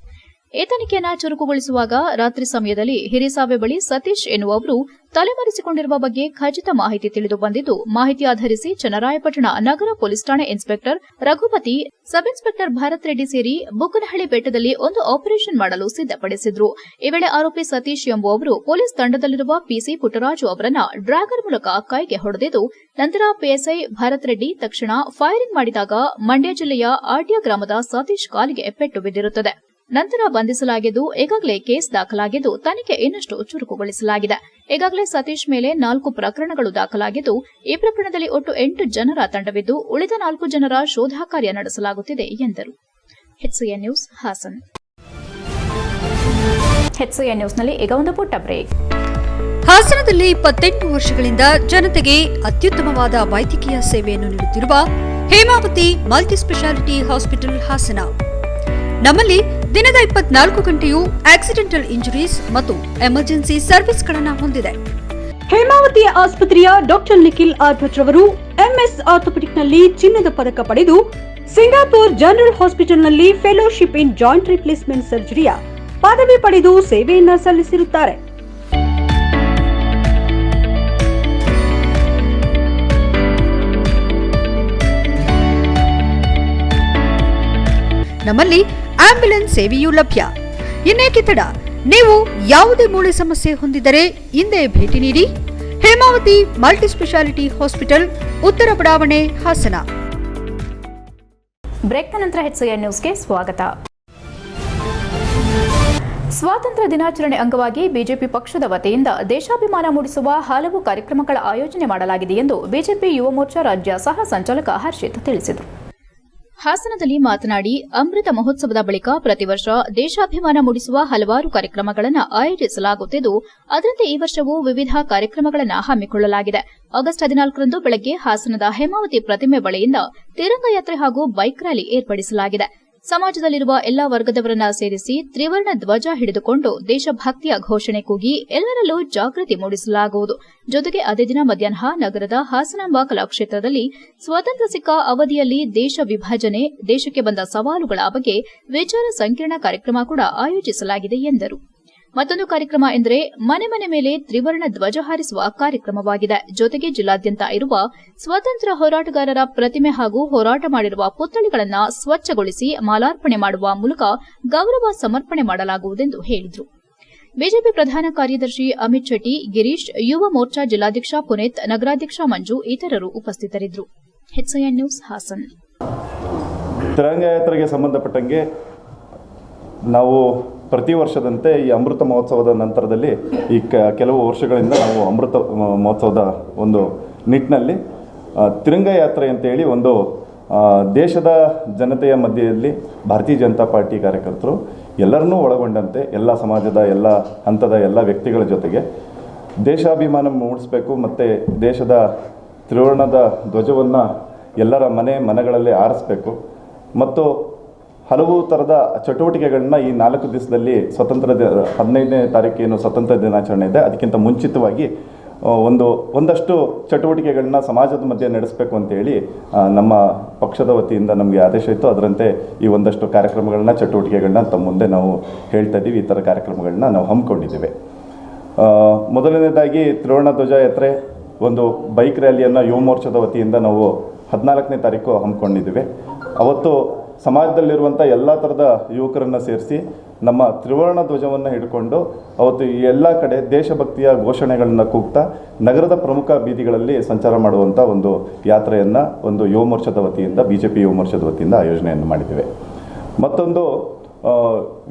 ಈ ತನಿಖೆಯನ್ನು ಚುರುಕುಗೊಳಿಸುವಾಗ ರಾತ್ರಿ ಸಮಯದಲ್ಲಿ ಹಿರಿಸಾವೆ ಬಳಿ ಸತೀಶ್ ಎನ್ನುವವರು ತಲೆಮರೆಸಿಕೊಂಡಿರುವ ಬಗ್ಗೆ ಖಚಿತ ಮಾಹಿತಿ ತಿಳಿದು ಬಂದಿದ್ದು, ಮಾಹಿತಿ ಆಧರಿಸಿ ಚನ್ನರಾಯಪಟ್ಟಣ ನಗರ ಪೊಲೀಸ್ ಠಾಣೆ inspector Raghupati, sub inspector Bharat Reddy ಸೇರಿ ಬುಕ್ಕನಹಳ್ಳಿ ಬೆಟ್ಟದಲ್ಲಿ ಒಂದು ಆಪರೇಷನ್ ಮಾಡಲು ಸಿದ್ದಪಡಿಸಿದ್ರು. ಈ ವೇಳೆ ಆರೋಪಿ ಸತೀಶ್ ಎಂಬುವವರು ಪೊಲೀಸ್ ತಂಡದಲ್ಲಿರುವ ಪಿಸಿ ಪುಟ್ಟರಾಜು ಅವರನ್ನ ಡ್ರ್ಯಾಗರ್ ಮೂಲಕ ಕೈಗೆ ಹೊಡೆದಿದ್ದು, ನಂತರ ಪಿಎಸ್ಐ ಭಾರತ್ ರೆಡ್ಡಿ ತಕ್ಷಣ ಫೈರಿಂಗ್ ಮಾಡಿದಾಗ ಮಂಡ್ಯ ಜಿಲ್ಲೆಯ ಆರ್ಡಿಯಾ ಗ್ರಾಮದ ಸತೀಶ್ ಕಾಲಿಗೆ ಪೆಟ್ಟು ಬಿದ್ದಿರುತ್ತದೆ. ನಂತರ ಬಂಧಿಸಲಾಗಿದ್ದು, ಈಗಾಗಲೇ ಕೇಸ್ ದಾಖಲಾಗಿದ್ದು ತನಿಖೆ ಇನ್ನಷ್ಟು ಚುರುಕುಗೊಳಿಸಲಾಗಿದೆ. ಈಗಾಗಲೇ ಸತೀಶ್ ಮೇಲೆ 4 ಪ್ರಕರಣಗಳು ದಾಖಲಾಗಿದ್ದು, ಈ ಪ್ರಕರಣದಲ್ಲಿ ಒಟ್ಟು 8 ಜನರ ತಂಡವಿದ್ದು, ಉಳಿದ 4 ಜನರ ಶೋಧ ಕಾರ್ಯ ನಡೆಸಲಾಗುತ್ತಿದೆ ಎಂದರು. HCN news Hassan. HCN ನ್ಯೂಸ್ನಲ್ಲಿ ಈಗ ಒಂದು ಪುಟ್ಟ ಬ್ರೇಕ್. ಹಾಸನದಲ್ಲಿ 28 ವರ್ಷಗಳಿಂದ ಜನತೆಗೆ ಅತ್ಯುತ್ತಮವಾದ ವೈದ್ಯಕೀಯ ಸೇವೆಯನ್ನು ನೀಡುತ್ತಿರುವ ಹೇಮಾವತಿ ಮಲ್ಟಿಸ್ಪೆಷಾಲಿಟಿ ಹಾಸ್ಪಿಟಲ್ ಹಾಸನ. ನಮ್ಮಲ್ಲಿ ದಿನದ 24 ಗಂಟೆಯೂ ಆಕ್ಸಿಡೆಂಟಲ್ ಇಂಜುರೀಸ್ ಮತ್ತು ಎಮರ್ಜೆನ್ಸಿ ಸರ್ವಿಸ್ಗಳನ್ನು ಹೊಂದಿದೆ. ಹೇಮಾವತಿ ಆಸ್ಪತ್ರೆಯ ಡಾಕ್ಟರ್ ನಿಖಿಲ್ ಆರ್ ಭಟ್ ರವರು ಎಂಎಸ್ ಆರ್ಥೋಪೆಡಿಕ್ನಲ್ಲಿ ಚಿನ್ನದ ಪದಕ ಪಡೆದು ಸಿಂಗಾಪುರ್ ಜನರಲ್ ಹಾಸ್ಪಿಟಲ್ನಲ್ಲಿ ಫೆಲೋಶಿಪ್ ಇನ್ ಜಾಯಿಂಟ್ ರಿಪ್ಲೇಸ್ಮೆಂಟ್ ಸರ್ಜರಿಯ ಪದವಿ ಪಡೆದು ಸೇವೆಯನ್ನ ಸಲ್ಲಿಸಿರುತ್ತಾರೆ. ನಮ್ಮಲ್ಲಿ ಆಂಬ್ಯುಲೆನ್ಸ್ ಸೇವೆಯೂ ಲಭ್ಯ. ಇನ್ನೇಕೆ ತಡ? ನೀವು ಯಾವುದೇ ಮೂಳೆ ಸಮಸ್ಯೆ ಹೊಂದಿದರೆ ಹಿಂದೆ ಭೇಟಿ ನೀಡಿ. ಹೇಮಾವತಿ ಮಲ್ಟಿಸ್ಪೆಷಾಲಿಟಿ ಹಾಸ್ಪಿಟಲ್, ಉತ್ತರ ಬಡಾವಣೆ, ಹಾಸನ. ಬ್ರೇಕ್ನ ನಂತರ HCN ನ್ಯೂಸ್ಗೆ ಸ್ವಾಗತ. ಸ್ವಾತಂತ್ರ್ಯ ದಿನಾಚರಣೆ ಅಂಗವಾಗಿ ಬಿಜೆಪಿ ಪಕ್ಷದ ವತಿಯಿಂದ ದೇಶಾಭಿಮಾನ ಮೂಡಿಸುವ ಹಲವು ಕಾರ್ಯಕ್ರಮಗಳ ಆಯೋಜನೆ ಮಾಡಲಾಗಿದೆ ಎಂದು ಬಿಜೆಪಿ ಯುವ ಮೋರ್ಚಾ ರಾಜ್ಯ ಸಹ ಸಂಚಾಲಕ ಹರ್ಷಿತ್ ತಿಳಿಸಿದರು. ಹಾಸನದಲ್ಲಿ ಮಾತನಾಡಿ, ಅಮೃತ ಮಹೋತ್ಸವದ ಬಳಿಕ ಪ್ರತಿ ವರ್ಷ ದೇಶಾಭಿಮಾನ ಮೂಡಿಸುವ ಹಲವಾರು ಕಾರ್ಯಕ್ರಮಗಳನ್ನು ಆಯೋಜಿಸಲಾಗುತ್ತಿದ್ದು, ಅದರಂತೆ ಈ ವರ್ಷವೂ ವಿವಿಧ ಕಾರ್ಯಕ್ರಮಗಳನ್ನು ಹಮ್ಮಿಕೊಳ್ಳಲಾಗಿದೆ. ಆಗಸ್ಟ್ 14ರಂದು ಬೆಳಗ್ಗೆ ಹಾಸನದ ಹೇಮಾವತಿ ಪ್ರತಿಮೆ ಬಳಿಯಿಂದ ತಿರಂಗ ಯಾತ್ರೆ ಹಾಗೂ ಬೈಕ್ ರ್ಯಾಲಿ ಏರ್ಪಡಿಸಲಾಗಿದೆ. ಸಮಾಜದಲ್ಲಿರುವ ಎಲ್ಲಾ ವರ್ಗದವರನ್ನ ಸೇರಿಸಿ ತ್ರಿವರ್ಣ ಧ್ವಜ ಹಿಡಿದುಕೊಂಡು ದೇಶಭಕ್ತಿಯ ಘೋಷಣೆ ಕೂಗಿ ಎಲ್ಲರಲ್ಲೂ ಜಾಗೃತಿ ಮೂಡಿಸಲಾಗುವುದು. ಜೊತೆಗೆ ಅದೇ ದಿನ ಮಧ್ಯಾಹ್ನ ನಗರದ ಹಾಸನಾಂಬ ಕಲಾಕ್ಷೇತ್ರದಲ್ಲಿ ಸ್ವಾತಂತ್ರ್ಯ ಸಿಕ್ಕ ಅವಧಿಯಲ್ಲಿ ದೇಶ ವಿಭಜನೆ, ದೇಶಕ್ಕೆ ಬಂದ ಸವಾಲುಗಳ ಬಗ್ಗೆ ವಿಚಾರ ಸಂಕಿರಣ ಕಾರ್ಯಕ್ರಮ ಕೂಡ ಆಯೋಜಿಸಲಾಗಿದೆ ಎಂದರು. ಮತ್ತೊಂದು ಕಾರ್ಯಕ್ರಮ ಎಂದರೆ ಮನೆ ಮನೆ ಮೇಲೆ ತ್ರಿವರ್ಣ ಧ್ವಜ ಹಾರಿಸುವ ಕಾರ್ಯಕ್ರಮವಾಗಿದೆ. ಜೊತೆಗೆ ಜಿಲ್ಲಾದ್ಯಂತ ಇರುವ ಸ್ವಾತಂತ್ರ್ಯ ಹೋರಾಟಗಾರರ ಪ್ರತಿಮೆ ಹಾಗೂ ಹೋರಾಟ ಮಾಡಿರುವ ಪುತ್ಥಳಿಗಳನ್ನು ಸ್ವಚ್ಛಗೊಳಿಸಿ ಮಾಲಾರ್ಪಣೆ ಮಾಡುವ ಮೂಲಕ ಗೌರವ ಸಮರ್ಪಣೆ ಮಾಡಲಾಗುವುದೆಂದು ಹೇಳಿದರು. ಬಿಜೆಪಿ ಪ್ರಧಾನ ಕಾರ್ಯದರ್ಶಿ ಅಮಿತ್ ಶೆಟ್ಟಿ, ಗಿರೀಶ್, ಯುವ ಮೋರ್ಚಾ ಜಿಲ್ಲಾಧ್ಯಕ್ಷ ಪುನೀತ್, ನಗರಾಧ್ಯಕ್ಷ ಮಂಜು ಇತರರು ಉಪಸ್ಥಿತರಿದ್ದರು. HCN news Haasan. ತಿರಂಗ ಯಾತ್ರೆಗೆ ಸಂಬಂಧಪಟ್ಟಂಗೆ ನಾವು ಪ್ರತಿ ವರ್ಷದಂತೆ ಈ ಅಮೃತ ಮಹೋತ್ಸವದ ನಂತರದಲ್ಲಿ ಈ ಕೆಲವು ವರ್ಷಗಳಿಂದ ನಾವು ಅಮೃತ ಮಹೋತ್ಸವದ ಒಂದು ನಿಟ್ಟಿನಲ್ಲಿ ತಿರಂಗ ಯಾತ್ರೆ ಅಂತೇಳಿ ಒಂದು ದೇಶದ ಜನತೆಯ ಮಧ್ಯದಲ್ಲಿ ಭಾರತೀಯ ಜನತಾ ಪಾರ್ಟಿ ಕಾರ್ಯಕರ್ತರು ಎಲ್ಲರನ್ನೂ ಒಳಗೊಂಡಂತೆ ಎಲ್ಲ ಸಮಾಜದ ಎಲ್ಲ ಹಂತದ ಎಲ್ಲ ವ್ಯಕ್ತಿಗಳ ಜೊತೆಗೆ ದೇಶಾಭಿಮಾನ ಮೂಡಿಸಬೇಕು ಮತ್ತು ದೇಶದ ತ್ರಿವರ್ಣದ ಧ್ವಜವನ್ನು ಎಲ್ಲರ ಮನೆಗಳಲ್ಲಿ ಆರಿಸಬೇಕು ಮತ್ತು ಹಲವು ಥರದ ಚಟುವಟಿಕೆಗಳನ್ನ ಈ 4 ದಿವಸದಲ್ಲಿ 15ನೇ ತಾರೀಕೇನು ಸ್ವತಂತ್ರ ದಿನಾಚರಣೆ ಇದೆ ಅದಕ್ಕಿಂತ ಮುಂಚಿತವಾಗಿ ಒಂದಷ್ಟು ಚಟುವಟಿಕೆಗಳನ್ನ ಸಮಾಜದ ಮಧ್ಯೆ ನಡೆಸಬೇಕು ಅಂತೇಳಿ ನಮ್ಮ ಪಕ್ಷದ ವತಿಯಿಂದ ನಮಗೆ ಆದೇಶ ಇತ್ತು. ಅದರಂತೆ ಈ ಒಂದಷ್ಟು ಕಾರ್ಯಕ್ರಮಗಳನ್ನ ಚಟುವಟಿಕೆಗಳನ್ನ ತಮ್ಮ ಮುಂದೆ ನಾವು ಹೇಳ್ತಾ ಇದ್ದೀವಿ. ಈ ಥರ ಕಾರ್ಯಕ್ರಮಗಳನ್ನ ನಾವು ಹಮ್ಮಿಕೊಂಡಿದ್ದೇವೆ. ಮೊದಲನೇದಾಗಿ ತ್ರಿವರ್ಣ ಧ್ವಜ ಯಾತ್ರೆ ಒಂದು ಬೈಕ್ ರ್ಯಾಲಿಯನ್ನು ಯುವ ಮೋರ್ಚಾದ ವತಿಯಿಂದ ನಾವು 14ನೇ ತಾರೀಕು ಹಮ್ಮಿಕೊಂಡಿದ್ದೀವಿ. ಅವತ್ತು ಸಮಾಜದಲ್ಲಿರುವಂಥ ಎಲ್ಲ ಥರದ ಯುವಕರನ್ನು ಸೇರಿಸಿ ನಮ್ಮ ತ್ರಿವರ್ಣ ಧ್ವಜವನ್ನು ಹಿಡ್ಕೊಂಡು ಅವತ್ತು ಈ ಎಲ್ಲ ಕಡೆ ದೇಶಭಕ್ತಿಯ ಘೋಷಣೆಗಳನ್ನು ಕೂಗ್ತಾ ನಗರದ ಪ್ರಮುಖ ಬೀದಿಗಳಲ್ಲಿ ಸಂಚಾರ ಮಾಡುವಂಥ ಒಂದು ಯಾತ್ರೆಯನ್ನು ಒಂದು ಯುವ ಮೋರ್ಚಾದ ವತಿಯಿಂದ BJP ಯುವ ಮೋರ್ಚಾದ ವತಿಯಿಂದ ಆಯೋಜನೆಯನ್ನು ಮಾಡಿದ್ದೇವೆ. ಮತ್ತೊಂದು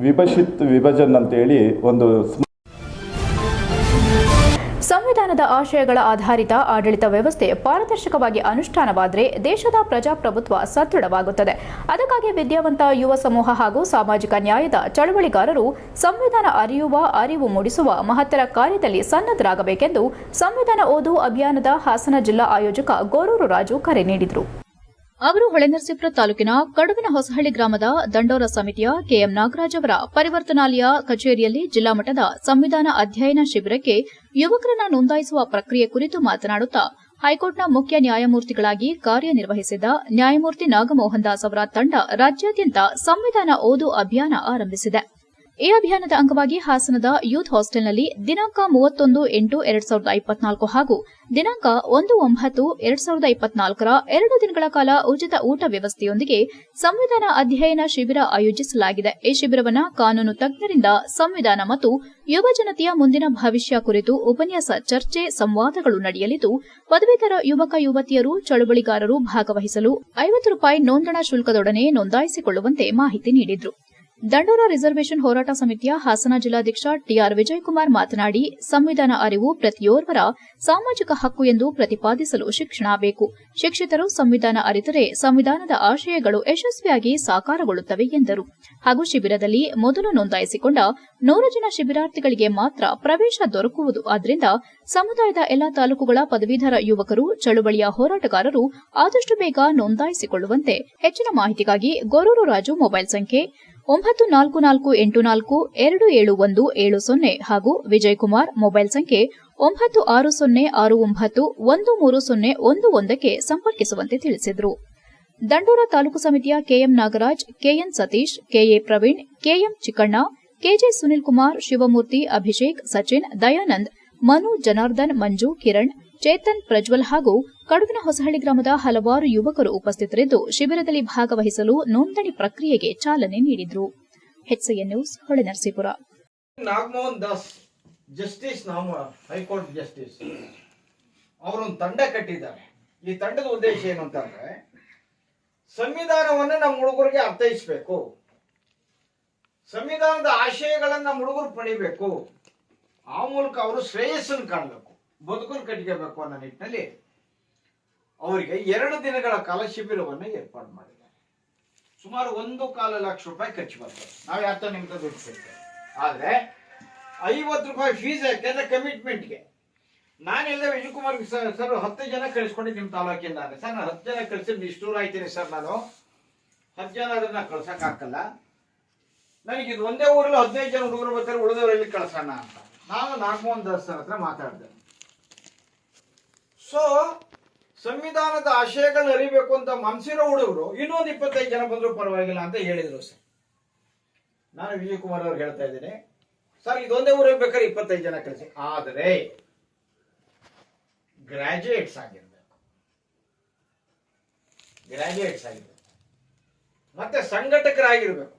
ವಿಭಜಿತ್ ವಿಭಜನ್ ಅಂತೇಳಿ ಒಂದು ಸಂವಿಧಾನದ ಆಶಯಗಳ ಆಧಾರಿತ ಆಡಳಿತ ವ್ಯವಸ್ಥೆ ಪಾರದರ್ಶಕವಾಗಿ ಅನುಷ್ಠಾನವಾದರೆ ದೇಶದ ಪ್ರಜಾಪ್ರಭುತ್ವ ಸದೃಢವಾಗುತ್ತದೆ. ಅದಕ್ಕಾಗಿ ವಿದ್ಯಾವಂತ ಯುವ ಸಮೂಹ ಹಾಗೂ ಸಾಮಾಜಿಕ ನ್ಯಾಯದ ಚಳವಳಿಗಾರರು ಸಂವಿಧಾನ ಅರಿವು ಮೂಡಿಸುವ ಮಹತ್ತರ ಕಾರ್ಯದಲ್ಲಿ ಸನ್ನದ್ಧರಾಗಬೇಕೆಂದು ಸಂವಿಧಾನ ಓದು ಅಭಿಯಾನದ ಹಾಸನ ಜಿಲ್ಲಾ ಆಯೋಜಕ ಗೋರೂರು ರಾಜು ಕರೆ ನೀಡಿದರು. ಅವರು ಹೊಳೆನರಸೀಪುರ ತಾಲೂಕಿನ ಕಡುವಿನ ಹೊಸಹಳ್ಳಿ ಗ್ರಾಮದ ದಂಡೋರ ಸಮಿತಿಯ ಕೆಎಂ ನಾಗರಾಜ್ ಅವರ ಪರಿವರ್ತನಾಲಯ ಕಚೇರಿಯಲ್ಲಿ ಜಿಲ್ಲಾ ಮಟ್ಟದ ಸಂವಿಧಾನ ಅಧ್ಯಯನ ಶಿಬಿರಕ್ಕೆ ಯುವಕರನ್ನ ನೋಂದಾಯಿಸುವ ಪ್ರಕ್ರಿಯೆ ಕುರಿತು ಮಾತನಾಡುತ್ತಾ ಹೈಕೋರ್ಟ್ನ ಮುಖ್ಯ ನ್ಯಾಯಮೂರ್ತಿಗಳಾಗಿ ಕಾರ್ಯನಿರ್ವಹಿಸಿದ ನ್ಯಾಯಮೂರ್ತಿ ನಾಗಮೋಹನ್ ದಾಸ್ ಅವರ ತಂಡ ರಾಜ್ಯಾದ್ಯಂತ ಸಂವಿಧಾನ ಓದು ಅಭಿಯಾನ ಆರಂಭಿಸಿದೆ. ಈ ಅಭಿಯಾನದ ಅಂಗವಾಗಿ ಹಾಸನದ ಯೂತ್ ಹಾಸ್ಟೆಲ್ನಲ್ಲಿ ದಿನಾಂಕ 31/8/2024 ಹಾಗೂ ದಿನಾಂಕ 1/9/2024 2 ದಿನಗಳ ಕಾಲ ಉಚಿತ ಊಟ ವ್ಯವಸ್ಥೆಯೊಂದಿಗೆ ಸಂವಿಧಾನ ಅಧ್ಯಯನ ಶಿಬಿರ ಆಯೋಜಿಸಲಾಗಿದೆ. ಈ ಶಿಬಿರವನ್ನು ಕಾನೂನು ತಜ್ಞರಿಂದ ಸಂವಿಧಾನ ಮತ್ತು ಯುವ ಜನತೆಯ ಮುಂದಿನ ಭವಿಷ್ಯ ಕುರಿತು ಉಪನ್ಯಾಸ, ಚರ್ಚೆ, ಸಂವಾದಗಳು ನಡೆಯಲಿದ್ದು ಪದವೀಧರ ಯುವಕ ಯುವತಿಯರು, ಚಳುವಳಿಗಾರರು ಭಾಗವಹಿಸಲು ₹50 ನೋಂದಣಾ ಶುಲ್ಕದೊಡನೆ ನೋಂದಾಯಿಸಿಕೊಳ್ಳುವಂತೆ ಮಾಹಿತಿ ನೀಡಿದರು. ದಂಡೋರ ರಿಸರ್ವೇಷನ್ ಹೋರಾಟ ಸಮಿತಿಯ ಹಾಸನ ಜಿಲ್ಲಾಧ್ಯಕ್ಷ ಟಿಆರ್ ವಿಜಯಕುಮಾರ್ ಮಾತನಾಡಿ, ಸಂವಿಧಾನ ಅರಿವು ಪ್ರತಿಯೋರ್ವರ ಸಾಮಾಜಿಕ ಹಕ್ಕು ಎಂದು ಪ್ರತಿಪಾದಿಸಲು ಶಿಕ್ಷಣ ಬೇಕು. ಶಿಕ್ಷಿತರು ಸಂವಿಧಾನ ಅರಿತರೆ ಸಂವಿಧಾನದ ಆಶಯಗಳು ಯಶಸ್ವಿಯಾಗಿ ಸಾಕಾರಗೊಳ್ಳುತ್ತವೆ ಎಂದರು. ಹಾಗೂ ಶಿಬಿರದಲ್ಲಿ ಮೊದಲು ನೋಂದಾಯಿಸಿಕೊಂಡ 100 ಜನ ಶಿಬಿರಾರ್ಥಿಗಳಿಗೆ ಮಾತ್ರ ಪ್ರವೇಶ ದೊರಕುವುದು. ಆದ್ದರಿಂದ ಸಮುದಾಯದ ಎಲ್ಲಾ ತಾಲೂಕುಗಳ ಪದವೀಧರ ಯುವಕರು, ಚಳುವಳಿಯ ಹೋರಾಟಗಾರರು ಆದಷ್ಟು ಬೇಗ ನೋಂದಾಯಿಸಿಕೊಳ್ಳುವಂತೆ. ಹೆಚ್ಚಿನ ಮಾಹಿತಿಗಾಗಿ ಗೋರೂರು ರಾಜು ಮೊಬೈಲ್ ಸಂಖ್ಯೆ 9484827170 ಹಾಗೂ ವಿಜಯಕುಮಾರ್ ಮೊಬೈಲ್ ಸಂಖ್ಯೆ 9606913011ಕ್ಕೆ ಸಂಪರ್ಕಿಸುವಂತೆ ತಿಳಿಸಿದರು. ದಂಡೋರ ತಾಲೂಕು ಸಮಿತಿಯ KM Nagaraj, KN Satish, KA Praveen, KM Chikkanna, KJ Sunil Kumar, Shivamurthy, Abhishek, Sachin, Dayanand, Manu, Janardhan, Manju, Kiran, Chethan, Prajwal ಹಾಗೂ ಕಡುವಿನ ಹೊಸಹಳ್ಳಿ ಗ್ರಾಮದ ಹಲವಾರು ಯುವಕರು ಉಪಸ್ಥಿತರಿದ್ದು ಶಿಬಿರದಲ್ಲಿ ಭಾಗವಹಿಸಲು ನೋಂದಣಿ ಪ್ರಕ್ರಿಯೆಗೆ ಚಾಲನೆ ನೀಡಿದರು. HCN news, Holenarasipura. Nagamohan Das justice, high court justice, ಅವರೊಂದು ತಂಡ ಕಟ್ಟಿದ್ದಾರೆ. ಈ ತಂಡದ ಉದ್ದೇಶ ಏನು ಅಂತಂದ್ರೆ, ಸಂವಿಧಾನವನ್ನು ನಮ್ಮ ಹುಡುಗರಿಗೆ ಅರ್ಥೈಸಬೇಕು, ಸಂವಿಧಾನದ ಆಶಯಗಳನ್ನ ನಮ್ಮ ಹುಡುಗರು ಪಡಿಬೇಕು, ಆ ಮೂಲಕ ಅವರು ಶ್ರೇಯಸ್ಸನ್ನು ಕಾಣಬೇಕು, ಬದುಕನ್ನು ಕಟ್ಟಿಕೋಬೇಕು ಅನ್ನೋ ನಿಟ್ಟಿನಲ್ಲಿ ಅವರಿಗೆ 2 ದಿನಗಳ ಕಾಲ ಶಿಬಿರವನ್ನು ಏರ್ಪಾಡು ಮಾಡಿದ್ದಾರೆ. ಸುಮಾರು ₹1.25 ಲಕ್ಷ ಖರ್ಚು ಬರ್ತದೆ. ನಾವು ಯಾತ ನಿಮ್ಗೆ ದುಡ್ಡು ಕೊಡ್ತೇವೆ. ಆದ್ರೆ ₹50 ಫೀಸ್ ಯಾಕೆಂದ್ರೆ ಕಮಿಟ್ಮೆಂಟ್ಗೆ. ನಾನೆಲ್ಲ ವಿಜಯಕುಮಾರ್ ಸರ್ 10 ಜನ ಕಳಿಸ್ಕೊಂಡಿದ್ದು ನಿಮ್ಮ ತಾಲೂಕಿಂದ. ಸರ್ ನಾನು 10 ಜನ ಕಳಿಸಿದ್ದು ಇಷ್ಟೂರ ಆಯ್ತೀನಿ ಸರ್, ನಾನು 10 ಜನ ಅದನ್ನ ಕಳ್ಸಕ್ ಹಾಕಲ್ಲ, ನನಗೆ ಇದು ಒಂದೇ ಊರಲ್ಲಿ 15 ಜನ ಹುಡುಗರು ಬರ್ತಾರೆ, ಉಳಿದವರಲ್ಲಿ ಕಳ್ಸೋಣ ಅಂತ ನಾನು ನಾಗಮೋಹನ್ ದಾಸ್ ಸರ್ ಹತ್ರ ಮಾತಾಡಿದೆ. ಸೊ ಸಂವಿಧಾನದ ಆಶಯಗಳನ್ನ ಅರಿಬೇಕು ಅಂತ ಮನಸ್ಸಿರೋ ಹುಡುಗರು ಇನ್ನೊಂದು 25 ಜನ ಬಂದರೂ ಪರವಾಗಿಲ್ಲ ಅಂತ ಹೇಳಿದ್ರು ಸರ್. ನಾನು ವಿಜಯಕುಮಾರ್ ಅವ್ರು ಹೇಳ್ತಾ ಇದ್ದೀನಿ, ಸರ್ ಇದೊಂದೇ ಊರಲ್ಲಿ ಬೇಕಾದ್ರೆ 25 ಜನ ಕಳಿಸಿ, ಆದರೆ ಗ್ರಾಜುಯೇಟ್ಸ್ ಆಗಿರ್ಬೇಕು ಮತ್ತೆ ಸಂಘಟಕರಾಗಿರ್ಬೇಕು.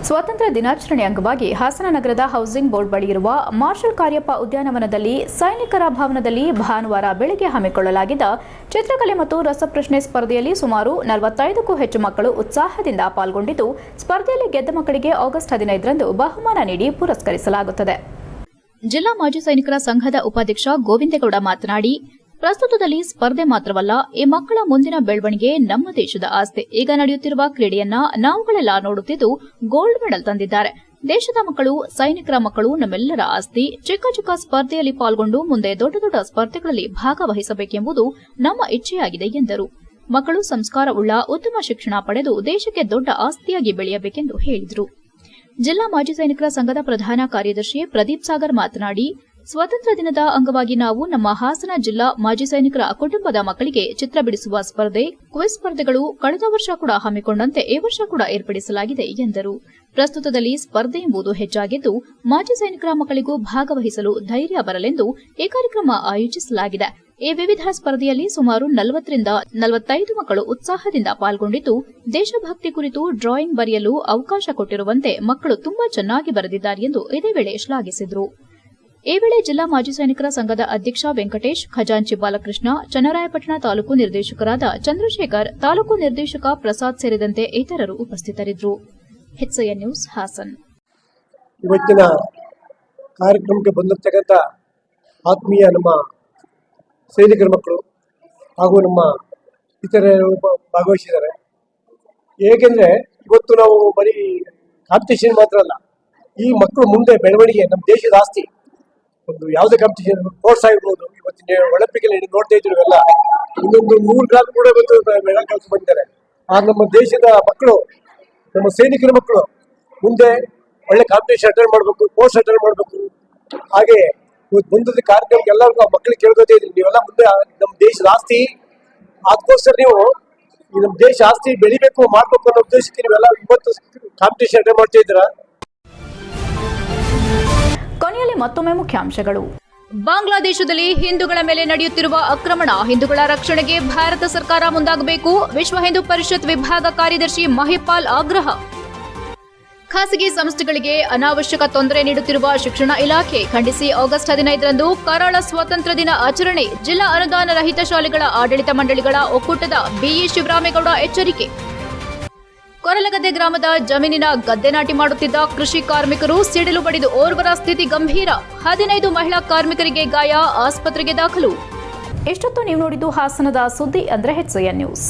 ಸ್ವಾತಂತ್ರ್ಯ ದಿನಾಚರಣೆ ಅಂಗವಾಗಿ ಹಾಸನ ನಗರದ ಹೌಸಿಂಗ್ ಬೋರ್ಡ್ ಬಳಿ ಇರುವ ಮಾರ್ಷಲ್ ಕಾರ್ಯಪ್ಪ ಉದ್ಯಾನವನದಲ್ಲಿ ಸೈನಿಕರ ಭವನದಲ್ಲಿ ಭಾನುವಾರ ಬೆಳಗ್ಗೆ ಹಮ್ಮಿಕೊಳ್ಳಲಾಗಿದ್ದ ಚಿತ್ರಕಲೆ ಮತ್ತು ರಸಪ್ರಶ್ನೆ ಸ್ಪರ್ಧೆಯಲ್ಲಿ ಸುಮಾರು 45ಕ್ಕೂ ಹೆಚ್ಚು ಮಕ್ಕಳು ಉತ್ಸಾಹದಿಂದ ಪಾಲ್ಗೊಂಡಿದ್ದು, ಸ್ಪರ್ಧೆಯಲ್ಲಿ ಗೆದ್ದ ಮಕ್ಕಳಿಗೆ ಆಗಸ್ಟ್ 15ರಂದು ಬಹುಮಾನ ನೀಡಿ ಪುರಸ್ಕರಿಸಲಾಗುತ್ತದೆ. ಜಿಲ್ಲಾ ಮಾಜಿ ಸೈನಿಕರ ಸಂಘದ ಉಪಾಧ್ಯಕ್ಷ ಗೋವಿಂದೇಗೌಡ ಮಾತನಾಡಿ, ಪ್ರಸ್ತುತದಲ್ಲಿ ಸ್ಪರ್ಧೆ ಮಾತ್ರವಲ್ಲ, ಈ ಮಕ್ಕಳ ಮುಂದಿನ ಬೆಳವಣಿಗೆ ನಮ್ಮ ದೇಶದ ಆಸ್ತಿ. ಈಗ ನಡೆಯುತ್ತಿರುವ ಕ್ರೀಡೆಯನ್ನ ನಾವುಗಳೆಲ್ಲ ನೋಡುತ್ತಿದ್ದು ಗೋಲ್ಡ್ ಮೆಡಲ್ ತಂದಿದ್ದಾರೆ. ದೇಶದ ಮಕ್ಕಳು, ಸೈನಿಕರ ಮಕ್ಕಳು ನಮ್ಮೆಲ್ಲರ ಆಸ್ತಿ. ಚಿಕ್ಕ ಚಿಕ್ಕ ಸ್ಪರ್ಧೆಯಲ್ಲಿ ಪಾಲ್ಗೊಂಡು ಮುಂದೆ ದೊಡ್ಡ ದೊಡ್ಡ ಸ್ಪರ್ಧೆಗಳಲ್ಲಿ ಭಾಗವಹಿಸಬೇಕೆಂಬುದು ನಮ್ಮ ಇಚ್ಛೆಯಾಗಿದೆ ಎಂದರು. ಮಕ್ಕಳು ಸಂಸ್ಕಾರವುಳ್ಳ ಉತ್ತಮ ಶಿಕ್ಷಣ ಪಡೆದು ದೇಶಕ್ಕೆ ದೊಡ್ಡ ಆಸ್ತಿಯಾಗಿ ಬೆಳೆಯಬೇಕೆಂದು ಹೇಳಿದರು. ಜಿಲ್ಲಾ ಮಾಜಿ ಸೈನಿಕರ ಸಂಘದ ಪ್ರಧಾನ ಕಾರ್ಯದರ್ಶಿ ಪ್ರದೀಪ್ ಸಾಗರ್ ಮಾತನಾಡಿ, ಸ್ವಾತಂತ್ರ್ಯ ದಿನದ ಅಂಗವಾಗಿ ನಾವು ನಮ್ಮ ಹಾಸನ ಜಿಲ್ಲಾ ಮಾಜಿ ಸೈನಿಕರ ಕುಟುಂಬದ ಮಕ್ಕಳಿಗೆ ಚಿತ್ರ ಬಿಡಿಸುವ ಸ್ಪರ್ಧೆ, ಕ್ವಿಜ್ ಸ್ಪರ್ಧೆಗಳು ಕಳೆದ ವರ್ಷ ಕೂಡ ಹಮ್ಮಿಕೊಂಡಂತೆ ಈ ವರ್ಷ ಕೂಡ ಏರ್ಪಡಿಸಲಾಗಿದೆ ಎಂದರು. ಪ್ರಸ್ತುತದಲ್ಲಿ ಸ್ಪರ್ಧೆ ಎಂಬುದು ಹೆಚ್ಚಾಗಿದ್ದು, ಮಾಜಿ ಸೈನಿಕರ ಮಕ್ಕಳಿಗೂ ಭಾಗವಹಿಸಲು ಧೈರ್ಯ ಬರಲೆಂದು ಈ ಕಾರ್ಯಕ್ರಮ ಆಯೋಜಿಸಲಾಗಿದೆ. ಈ ವಿವಿಧ ಸ್ಪರ್ಧೆಯಲ್ಲಿ ಸುಮಾರು 40ರಿಂದ 45 ಮಕ್ಕಳು ಉತ್ಸಾಹದಿಂದ ಪಾಲ್ಗೊಂಡಿದ್ದು, ದೇಶಭಕ್ತಿ ಕುರಿತು ಡ್ರಾಯಿಂಗ್ ಬರೆಯಲು ಅವಕಾಶ ಕೊಟ್ಟಿರುವಂತೆ ಮಕ್ಕಳು ತುಂಬಾ ಚೆನ್ನಾಗಿ ಬರೆದಿದ್ದಾರೆ ಎಂದು ಇದೇ ವೇಳೆ ಶ್ಲಾಘಿಸಿದರು. ಈ ವೇಳೆ ಜಿಲ್ಲಾ ಮಾಜಿ ಸೈನಿಕರ ಸಂಘದ ಅಧ್ಯಕ್ಷ ವೆಂಕಟೇಶ್, ಖಜಾಂಚಿ ಬಾಲಕೃಷ್ಣ, ಚನ್ನರಾಯಪಟ್ಟಣ ತಾಲೂಕು ನಿರ್ದೇಶಕರಾದ ಚಂದ್ರಶೇಖರ್, ತಾಲೂಕು ನಿರ್ದೇಶಕ ಪ್ರಸಾದ್ ಸೇರಿದಂತೆ ಇತರರು ಉಪಸ್ಥಿತರಿದ್ದರು. HCN news Hassan. ಇವತ್ತಿನ ಕಾರ್ಯಕ್ರಮಕ್ಕೆ ಬಂದಿರತಕ್ಕಂಥ ಆತ್ಮೀಯ ನಮ್ಮ ಸೈನಿಕರ ಮಕ್ಕಳು ಹಾಗೂ ನಮ್ಮ ಇತರರು ಭಾಗವಹಿಸಿದ್ದಾರೆ. ಏಕೆಂದರೆ ಇವತ್ತು ನಾವು ಬರೀ ಕಾಂಪಿಟೇಷನ್ ಮಾತ್ರ ಅಲ್ಲ, ಈ ಮಕ್ಕಳು ಮುಂದೆ ಬೆಳವಣಿಗೆ ನಮ್ಮ ದೇಶದ ಆಸ್ತಿ. ಒಂದು ಯಾವುದೇ ಕಾಂಪಿಟೇಷನ್ ಸ್ಪೋರ್ಟ್ಸ್ ಆಗಿರ್ಬೋದು, ಇವತ್ತಿನ ಒಲಿಂಪಿಕಲ್ಲಿ ನೋಡ್ತಾ ಇದ್ರು ಎಲ್ಲ ಇನ್ನೊಂದು 3 ಕಾಲ ಕೂಡ ಇವತ್ತು ಮೆಡಲ್ ಕಳ್ಸಿ ಬಂದಿದ್ದಾರೆ. ಆಗ ನಮ್ಮ ದೇಶದ ಮಕ್ಕಳು, ನಮ್ಮ ಸೈನಿಕರ ಮಕ್ಕಳು ಮುಂದೆ ಒಳ್ಳೆ ಕಾಂಪಿಟೇಷನ್ ಅಟೆಂಡ್ ಮಾಡಬೇಕು, ಸ್ಪೋರ್ಟ್ಸ್ ಅಟೆಂಡ್ ಮಾಡಬೇಕು. ಹಾಗೆ ಇವತ್ತು ಬಂದದ ಕಾರ್ಯಕ್ರಮಕ್ಕೆ ಎಲ್ಲರಿಗೂ ಆ ಮಕ್ಕಳಿಗೆ ಕೇಳ್ಕೊತಾ ಇದ್ರಿ, ನೀವೆಲ್ಲ ಮುಂದೆ ನಮ್ಮ ದೇಶದ ಆಸ್ತಿ, ಅದಕ್ಕೋಸ್ಕರ ನೀವು ಈ ನಮ್ಮ ದೇಶ ಆಸ್ತಿ ಬೆಳಿಬೇಕು ಮಾಡಬೇಕು ಅನ್ನೋ ಉದ್ದೇಶಕ್ಕೆ ನೀವೆಲ್ಲ ಇವತ್ತು ಕಾಂಪಿಟೇಷನ್ ಅಟೆಂಡ್ ಮಾಡ್ತಾ ಇದ್ದೀರಾ. ಕೊನೆಯಲ್ಲಿ ಮತ್ತೊಮ್ಮೆ ಮುಖ್ಯಾಂಶಗಳು. ಬಾಂಗ್ಲಾದೇಶದಲ್ಲಿ ಹಿಂದೂಗಳ ಮೇಲೆ ನಡೆಯುತ್ತಿರುವ ಆಕ್ರಮಣ, ಹಿಂದೂಗಳ ರಕ್ಷಣೆಗೆ ಭಾರತ ಸರ್ಕಾರ ಮುಂದಾಗಬೇಕು, ವಿಶ್ವ ಹಿಂದೂ ಪರಿಷತ್ ವಿಭಾಗ ಕಾರ್ಯದರ್ಶಿ ಮಹಿಪಾಲ್ ಆಗ್ರಹ. ಖಾಸಗಿ ಸಂಸ್ಥೆಗಳಿಗೆ ಅನಾವಶ್ಯಕ ತೊಂದರೆ ನೀಡುತ್ತಿರುವ ಶಿಕ್ಷಣ ಇಲಾಖೆ ಖಂಡಿಸಿ ಆಗಸ್ಟ್ 15ರಂದು ಕರಾಳ ಸ್ವಾತಂತ್ರ್ಯ ದಿನ ಆಚರಣೆ, ಜಿಲ್ಲಾ ಅನುದಾನ ರಹಿತ ಶಾಲೆಗಳ ಆಡಳಿತ ಮಂಡಳಿಗಳ ಒಕ್ಕೂಟದ ಬಿಇ ಶಿವರಾಮೇಗೌಡ ಎಚ್ಚರಿಕೆ. ಕೊರಲಗದ್ದೆ ಗ್ರಾಮದ ಜಮೀನಿನ ಗದ್ದೆ ನಾಟಿ ಮಾಡುತ್ತಿದ್ದ ಕೃಷಿ ಕಾರ್ಮಿಕರು ಸಿಡಿಲು ಬಡಿದು ಓರ್ವರ ಸ್ಥಿತಿ ಗಂಭೀರ, 15 ಮಹಿಳಾ ಕಾರ್ಮಿಕರಿಗೆ ಗಾಯ, ಆಸ್ಪತ್ರೆಗೆ ದಾಖಲು. ಎಷ್ಟೊತ್ತು ನೀವು ನೋಡಿದ್ದು ಹಾಸನದ ಸುದ್ದಿ ಅಂದ್ರೆ HCN ನ್ಯೂಸ್.